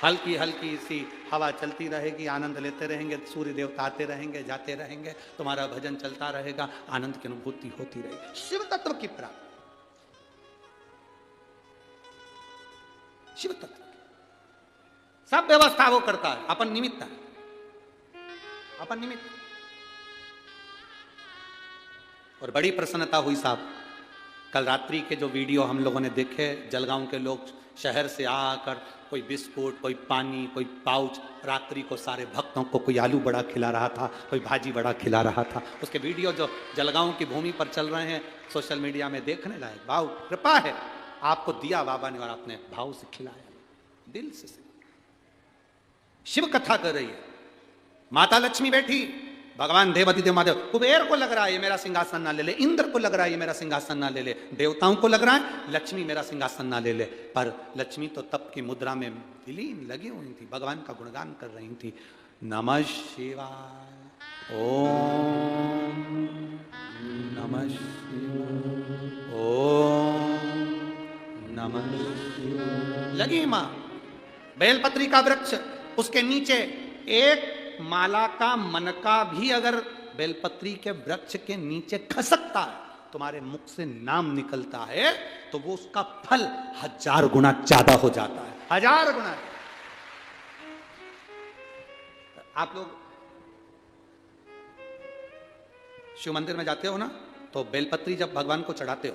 हल्की हल्की सी हवा चलती रहेगी, आनंद लेते रहेंगे, सूर्य देवता आते रहेंगे, जाते रहेंगे, तुम्हारा भजन चलता रहेगा, आनंद की अनुभूति होती रहेगी। शिव तत्व की प्राप्ति, शिव तत्व सब व्यवस्था वो करता है, अपन निमित्त है, अपन निमित्त। और बड़ी प्रसन्नता हुई साहब, कल रात्रि के जो वीडियो हम लोगों ने देखे, जलगांव के लोग शहर से आकर कोई बिस्कुट, कोई पानी, कोई पाउच, रात्रि को सारे भक्तों को कोई आलू बड़ा खिला रहा था, कोई भाजी बड़ा खिला रहा था। उसके वीडियो जो जलगांव की भूमि पर चल रहे हैं सोशल मीडिया में, देखने लायक। भाव कृपा है, आपको दिया बाबा ने और आपने भाव से खिलाया, दिल से। शिव कथा कर रही है, माता लक्ष्मी बैठी, भगवान देवती देव महादेव, कुबेर को लग रहा है ये मेरा सिंहासन ना ले ले, इंद्र को लग रहा है ये मेरा सिंहासन ना ले ले, देवताओं को लग रहा है लक्ष्मी मेरा सिंहासन ना ले ले। पर लक्ष्मी तो तप की मुद्रा में विलीन लगी हुई थी, भगवान का गुणगान कर रही थी। नमः शिवाय, ओम नमः शिवाय, ओम नमः शिवाय। लगी मां, बेलपत्री का वृक्ष, उसके नीचे एक माला का मनका भी अगर बेलपत्री के वृक्ष के नीचे खसकता है, तुम्हारे मुख से नाम निकलता है, तो वो उसका फल 1000 गुना ज्यादा हो जाता है, 1000 गुना। आप लोग शिव मंदिर में जाते हो ना, तो बेलपत्री जब भगवान को चढ़ाते हो,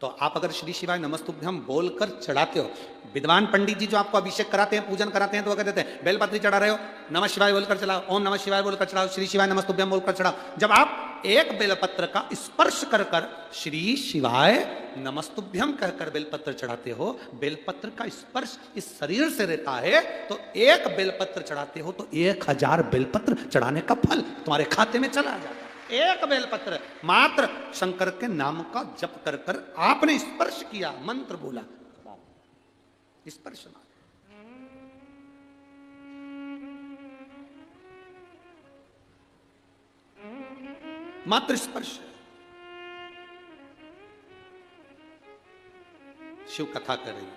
तो आप अगर श्री शिवाय नमस्तुभ्यम बोलकर चढ़ाते हो, विद्वान पंडित जी जो आपको अभिषेक कराते हैं, पूजन कराते हैं, तो वो कहते हैं बेलपत्री चढ़ा रहे हो, नमः शिवाय बोलकर चढ़ाओ, ओम नमः शिवाय बोलकर चढ़ाओ, श्री शिवाय नमस्तुभ्यम बोलकर चढ़ाओ। जब आप एक बेलपत्र का स्पर्श कर कर श्री शिवाय नमस्तुभ्यम कहकर बेलपत्र चढ़ाते हो, बेलपत्र का स्पर्श इस शरीर से रहता है, तो एक बेलपत्र चढ़ाते हो तो 1000 बेलपत्र चढ़ाने का फल तुम्हारे खाते में चला जाता है। एक बेलपत्र मात्र शंकर के नाम का जप कर कर आपने स्पर्श किया, मंत्र बोला, स्पर्श मात्र स्पर्श। शिव कथा कर रही है,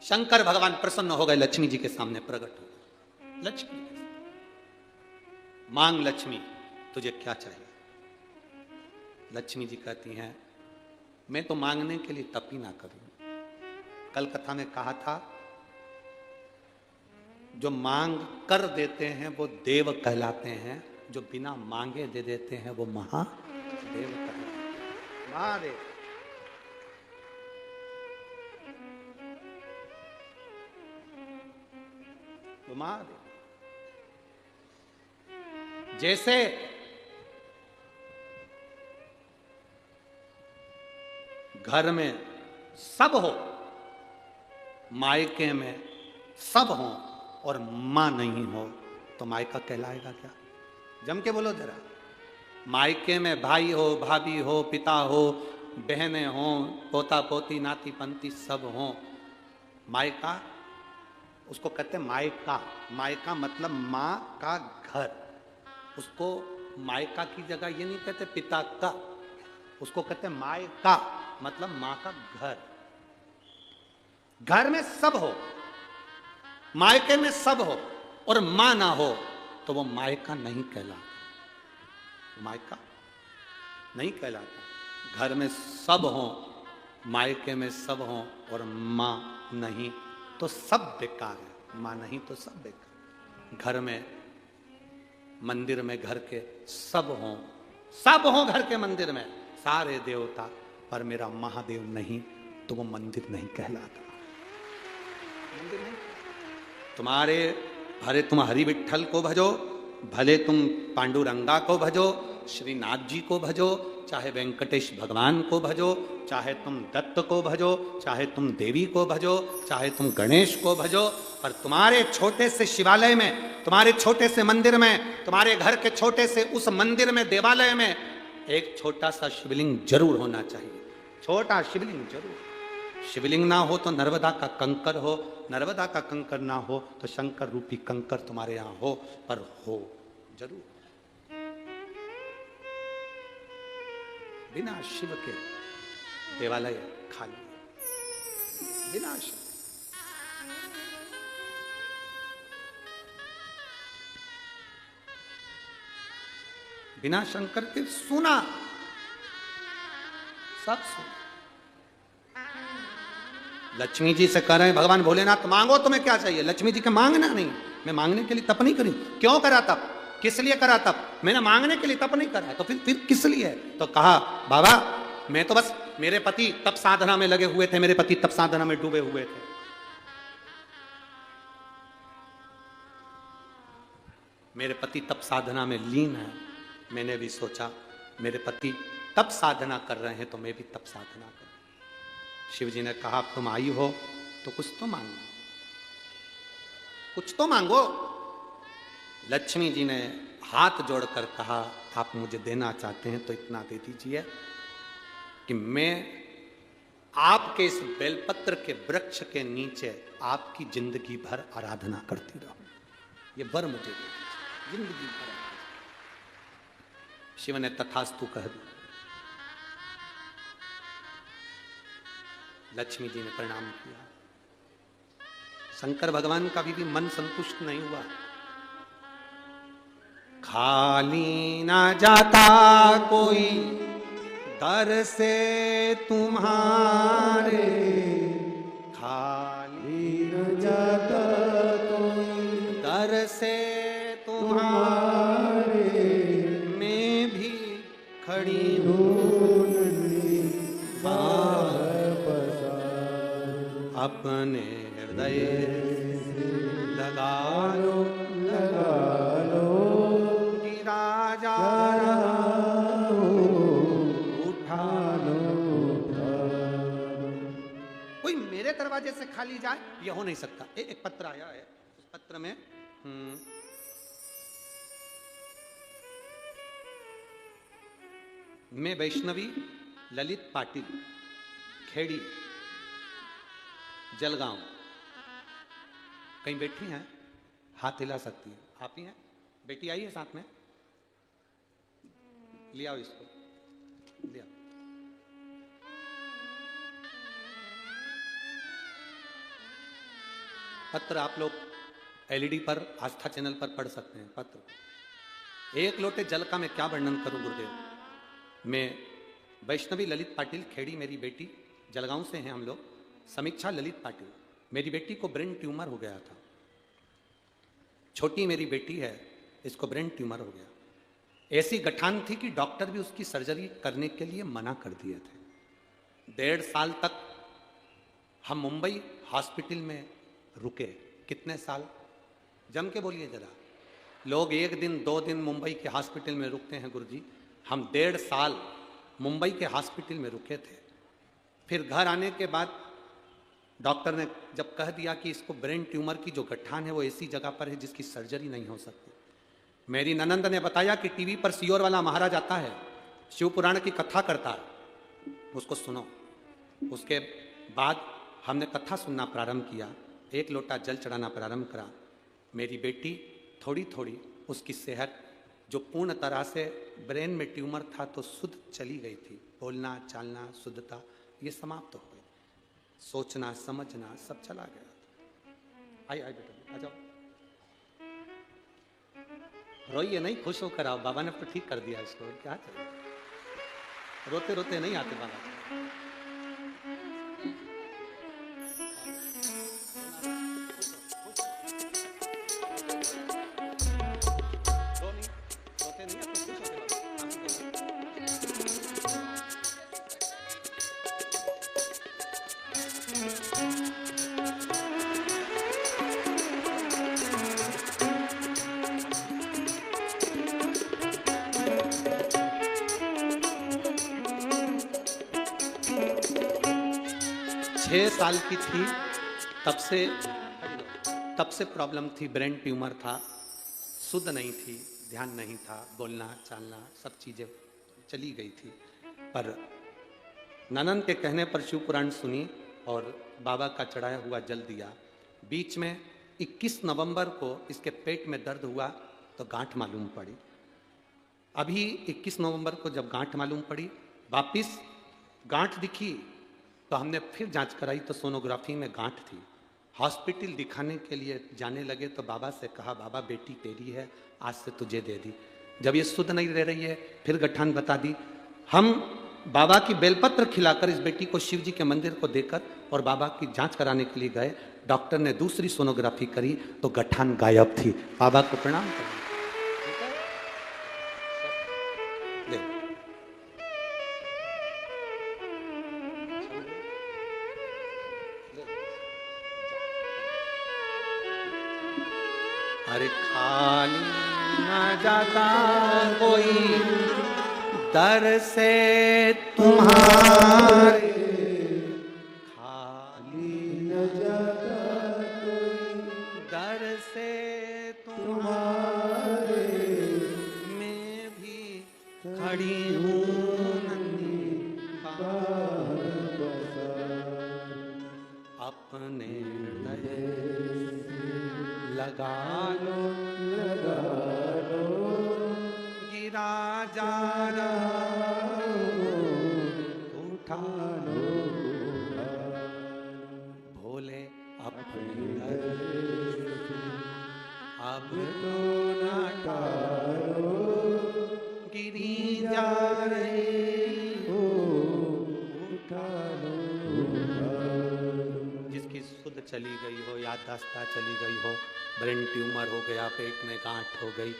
शंकर भगवान प्रसन्न हो गए, लक्ष्मी जी के सामने प्रकट हो गए। लक्ष्मी, मांग लक्ष्मी तुझे क्या चाहिए। लक्ष्मी जी कहती हैं, मैं तो मांगने के लिए तप ही ना करूं। कल कथा में कहा था, जो मांग कर देते हैं वो देव कहलाते हैं, जो बिना मांगे दे देते हैं वो महादेव कहलाते हैं। महादेव वो महादेव। जैसे घर में सब हो, मायके में सब हो और मां नहीं हो तो मायका कहलाएगा क्या? जम के बोलो जरा। मायके में भाई हो, भाभी हो, पिता हो, बहनें हो, पोता पोती, नाती पंती सब हो, मायका उसको कहते हैं मायका। मायका मतलब माँ का घर। उसको मायका की जगह ये नहीं कहते पिता का, उसको कहते हैं मायका मतलब माँ का घर। घर में सब हो, मायके में सब हो और मां ना हो तो वो मायका नहीं कहलाता। मायका नहीं कहलाता। घर में सब हो, मायके में सब हो और मां नहीं तो सब बेकार है। मां नहीं तो सब बेकार। घर में, मंदिर में घर के सब हो, सब हो घर के मंदिर में, सारे देवता, पर मेरा महादेव नहीं तो वो मंदिर नहीं कहलाता। मंदिर नहीं। तुम्हारे भले तुम हरि विठ्ठल को भजो, भले तुम पांडुरंगा को भजो, श्रीनाथ जी को भजो, चाहे वेंकटेश भगवान को भजो, चाहे तुम दत्त को भजो, चाहे तुम देवी को भजो, चाहे तुम गणेश को भजो, पर तुम्हारे छोटे से शिवालय में, तुम्हारे छोटे से मंदिर में, तुम्हारे घर के छोटे से उस मंदिर में, देवालय में एक छोटा सा शिवलिंग जरूर होना चाहिए। छोटा शिवलिंग जरूर। शिवलिंग ना हो तो नर्मदा का कंकर हो, नर्मदा का कंकर ना हो तो शंकर रूपी कंकर तुम्हारे यहां हो, पर हो जरूर। बिना शिव के देवालय खाली, बिना शिव। बिना शंकर के सुना, सब सुना। लक्ष्मी जी से कह रहे हैं भगवान भोलेनाथ मांगो तुम्हें क्या चाहिए? लक्ष्मी जी के मांगना नहीं। मैं मांगने के लिए तप नहीं करी। क्यों करा तप? किस लिए करा तप? मैंने मांगने के लिए तप नहीं करा। तो फिर किस लिए? तो कहा बाबा मैं तो बस, मेरे पति तप साधना में लगे हुए थे, मेरे पति तप साधना में डूबे हुए थे। मेरे पति तप साधना में लीन है। मैंने भी सोचा मेरे पति तप साधना कर रहे हैं तो मैं भी तप साधना करूं। शिव जी ने कहा तुम आई हो तो कुछ तो मांगो, कुछ तो मांगो। लक्ष्मी जी ने हाथ जोड़कर कहा आप मुझे देना चाहते हैं तो इतना दे दीजिए कि मैं आपके इस बेलपत्र के वृक्ष के नीचे आपकी जिंदगी भर आराधना करती रहूं। ये वर मुझे दे दीजिए, जिंदगी भर। शिव ने तथास्तु कह दिया। लक्ष्मी जी ने प्रणाम किया। शंकर भगवान का भी मन संतुष्ट नहीं हुआ। खाली ना जाता कोई दर से तुम्हारे, खाली न जाता कोई दर से तुम्हारे, मैं भी खड़ी हूँ अपने हृदय लगा लो, लगा लो कि राजा उठा लो, कोई मेरे दरवाजे से खाली जाए यह हो नहीं सकता। एक पत्र आया है, उस पत्र में मैं वैष्णवी ललित पाटिल, खेड़ी जलगांव, कहीं बैठी हैं? हाथ हिला सकती है। आप ही हैं? बेटी आई है साथ में? ले आओ इसको, ले आओ। पत्र आप लोग एलईडी पर, आस्था चैनल पर पढ़ सकते हैं। पत्र। एक लोटे जल का मैं क्या वर्णन करूं गुरुदेव। मैं वैष्णवी ललित पाटिल, खेड़ी मेरी बेटी, जलगांव से हैं हम लोग। समीक्षा ललित पाटिल, मेरी बेटी को ब्रेन ट्यूमर हो गया था। छोटी मेरी बेटी है, इसको ब्रेन ट्यूमर हो गया। ऐसी गठान थी कि डॉक्टर भी उसकी सर्जरी करने के लिए मना कर दिए थे। 1.5 साल तक हम मुंबई हॉस्पिटल में रुके। कितने साल? जम के बोलिए जरा। लोग 1 दिन 2 दिन मुंबई के हॉस्पिटल में रुकते हैं गुरुजी, हम 1.5 साल मुंबई के हॉस्पिटल में रुके थे। फिर घर आने के बाद डॉक्टर ने जब कह दिया कि इसको ब्रेन ट्यूमर की जो गठान है वो ऐसी जगह पर है जिसकी सर्जरी नहीं हो सकती, मेरी ननंद ने बताया कि टीवी पर सियोर वाला महाराज आता है, शिव पुराण की कथा करता है, उसको सुनो। उसके बाद हमने कथा सुनना प्रारंभ किया, एक लोटा जल चढ़ाना प्रारंभ करा। मेरी बेटी थोड़ी थोड़ी उसकी सेहत जो पूर्ण तरह से ब्रेन में ट्यूमर था तो शुद्ध चली गई थी, बोलना चालना शुद्धता ये समाप्त हो गई, सोचना समझना सब चला गया। आई आई बेटा आ जाओ, रोइए नहीं, खुश होकर आओ, बाबा ने तो ठीक कर दिया इसको, क्या चाहिए, रोते रोते नहीं आते बाबा। रोते नहीं आते, खुश होते बाबा। 6 साल की थी तब से प्रॉब्लम थी, ब्रेन ट्यूमर था, शुद्ध नहीं थी, ध्यान नहीं था, बोलना चालना सब चीजें चली गई थी। पर ननन के कहने पर शिव पुराण सुनी और बाबा का चढ़ाया हुआ जल दिया। बीच में 21 नवंबर को इसके पेट में दर्द हुआ तो गांठ मालूम पड़ी। अभी 21 नवंबर को जब गांठ मालूम पड़ी, वापिस गांठ दिखी तो हमने फिर जांच कराई तो सोनोग्राफी में गांठ थी। हॉस्पिटल दिखाने के लिए जाने लगे तो बाबा से कहा, बाबा बेटी तेरी है, आज से तुझे दे दी। जब ये शुद्ध नहीं रह रही है फिर गठान बता दी। हम बाबा की बेलपत्र खिलाकर इस बेटी को शिव जी के मंदिर को देकर और बाबा की जांच कराने के लिए गए। डॉक्टर ने दूसरी सोनोग्राफी करी तो गठान गायब थी। बाबा को प्रणाम करें। अरे खाली न जाता कोई दर से तुम्हारे, खाली न जाता कोई दर से तुम्हारे, मैं भी खड़ी हूँ नन्ही अपने लगा लो गिरा जा रहा उठा लो भोले अपने अब तो न टालो गिरी जा रही हो उठा लो। जिसकी शुद्ध चली गई हो, याददाश्त चली गई हो, ब्रेन ट्यूमर हो गया, पेट में गांठ हो गई,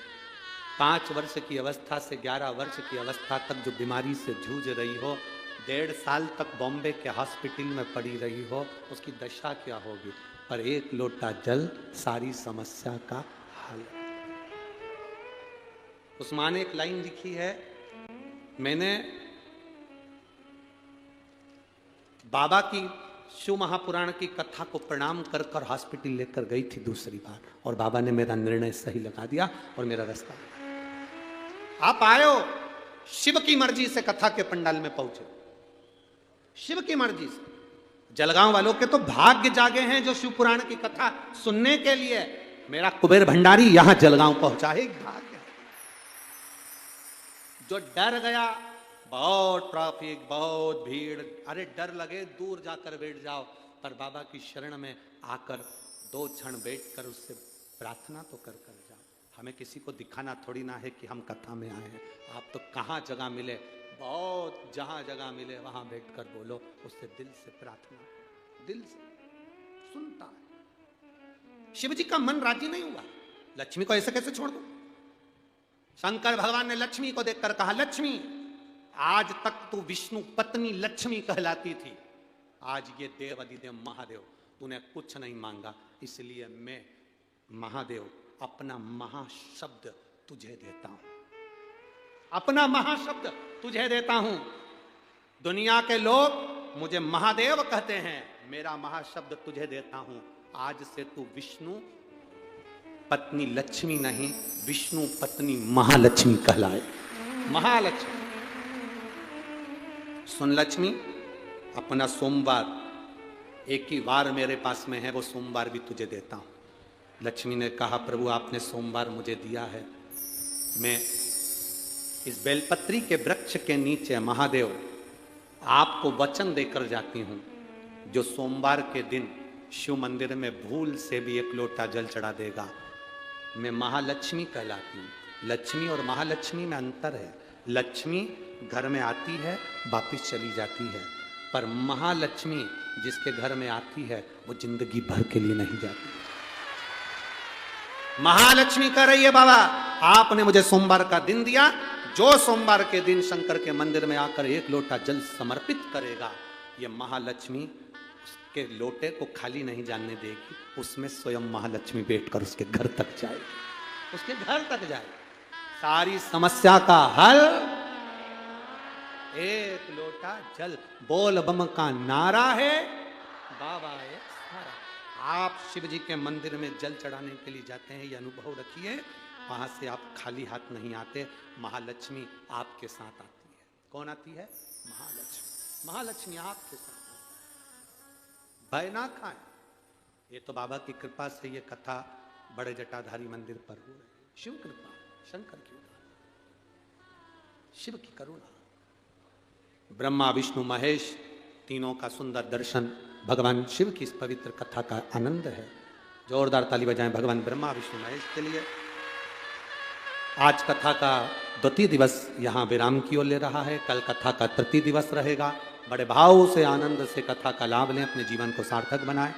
5 वर्ष की अवस्था से 11 वर्ष की अवस्था तक जो बीमारी से जूझ रही हो, 1.5 साल तक बॉम्बे के हॉस्पिटल में पड़ी रही हो, उसकी दशा क्या होगी। पर एक लोटा जल सारी समस्या का हल। उस मां ने एक लाइन लिखी है, मैंने बाबा की शिव महापुराण की कथा को प्रणाम कर कर हॉस्पिटल लेकर गई थी दूसरी बार, और बाबा ने मेरा निर्णय सही लगा दिया और मेरा रास्ता। आप आयो शिव की मर्जी से कथा के पंडाल में पहुंचे, शिव की मर्जी से। जलगांव वालों के तो भाग्य जागे हैं जो शिव पुराण की कथा सुनने के लिए मेरा कुबेर भंडारी यहां जलगांव पहुंचा है, भाग्य। जो डर गया, बहुत ट्रैफिक, बहुत भीड़, अरे डर लगे दूर जाकर बैठ जाओ, पर बाबा की शरण में आकर 2 क्षण बैठकर उससे प्रार्थना तो कर कर जाओ। हमें किसी को दिखाना थोड़ी ना है कि हम कथा में आए हैं। आप तो कहाँ जगह मिले, बहुत जहाँ जगह मिले वहाँ बैठकर बोलो, उससे दिल से प्रार्थना, दिल से सुनता है। शिव जी का मन राजी नहीं हुआ, लक्ष्मी को ऐसे कैसे छोड़ दो। शंकर भगवान ने लक्ष्मी को देखकर कहा, लक्ष्मी आज तक तू विष्णु पत्नी लक्ष्मी कहलाती थी, आज ये देव अधिदेव महादेव तूने कुछ नहीं मांगा, इसलिए मैं महादेव अपना महाशब्द तुझे देता हूं, अपना महाशब्द तुझे देता हूं। दुनिया के लोग मुझे महादेव कहते हैं, मेरा महाशब्द तुझे देता हूं, आज से तू विष्णु पत्नी लक्ष्मी नहीं, विष्णु पत्नी महालक्ष्मी कहलाए। महालक्ष्मी। सुन लक्ष्मी, अपना सोमवार एक ही वार मेरे पास में है, वो सोमवार भी तुझे देता हूं। लक्ष्मी ने कहा, प्रभु आपने सोमवार मुझे दिया है, मैं इस बेलपत्री के वृक्ष के नीचे महादेव आपको वचन देकर जाती हूं, जो सोमवार के दिन शिव मंदिर में भूल से भी एक लोटा जल चढ़ा देगा, मैं महालक्ष्मी कहलाती हूं। लक्ष्मी और महालक्ष्मी में अंतर है। लक्ष्मी घर में आती है, वापिस चली जाती है, पर महालक्ष्मी जिसके घर में आती है वो जिंदगी भर के लिए नहीं जाती। महालक्ष्मी कह रही है, बाबा आपने मुझे सोमवार का दिन दिया, जो सोमवार के दिन शंकर के मंदिर में आकर एक लोटा जल समर्पित करेगा, ये महालक्ष्मी उसके लोटे को खाली नहीं जाने देगी, उसमें स्वयं महालक्ष्मी बैठकर उसके घर तक जाए, उसके घर तक जाए। सारी समस्या का हल एक लोटा जल, बोल बम का नारा है, बाबा है सारा। आप शिव जी के मंदिर में जल चढ़ाने के लिए जाते हैं, ये अनुभव रखिए, वहां से आप खाली हाथ नहीं आते, महालक्ष्मी आपके साथ आती है। कौन आती है? महालक्ष्मी। महालक्ष्मी आपके साथ, भय ना खाएं। ये तो बाबा की कृपा से ये कथा बड़े जटाधारी मंदिर पर हो रही है। शिव कृपा, शंकर की शिव की करुणा। ब्रह्मा विष्णु महेश तीनों का सुंदर दर्शन भगवान शिव की इस पवित्र कथा का आनंद है। जोरदार ताली बजाएं भगवान ब्रह्मा विष्णु महेश के लिए। आज कथा का द्वितीय दिवस यहाँ विराम की ओर ले रहा है, कल कथा का तृतीय दिवस रहेगा। बड़े भाव से आनंद से कथा का लाभ लें, अपने जीवन को सार्थक बनाएं।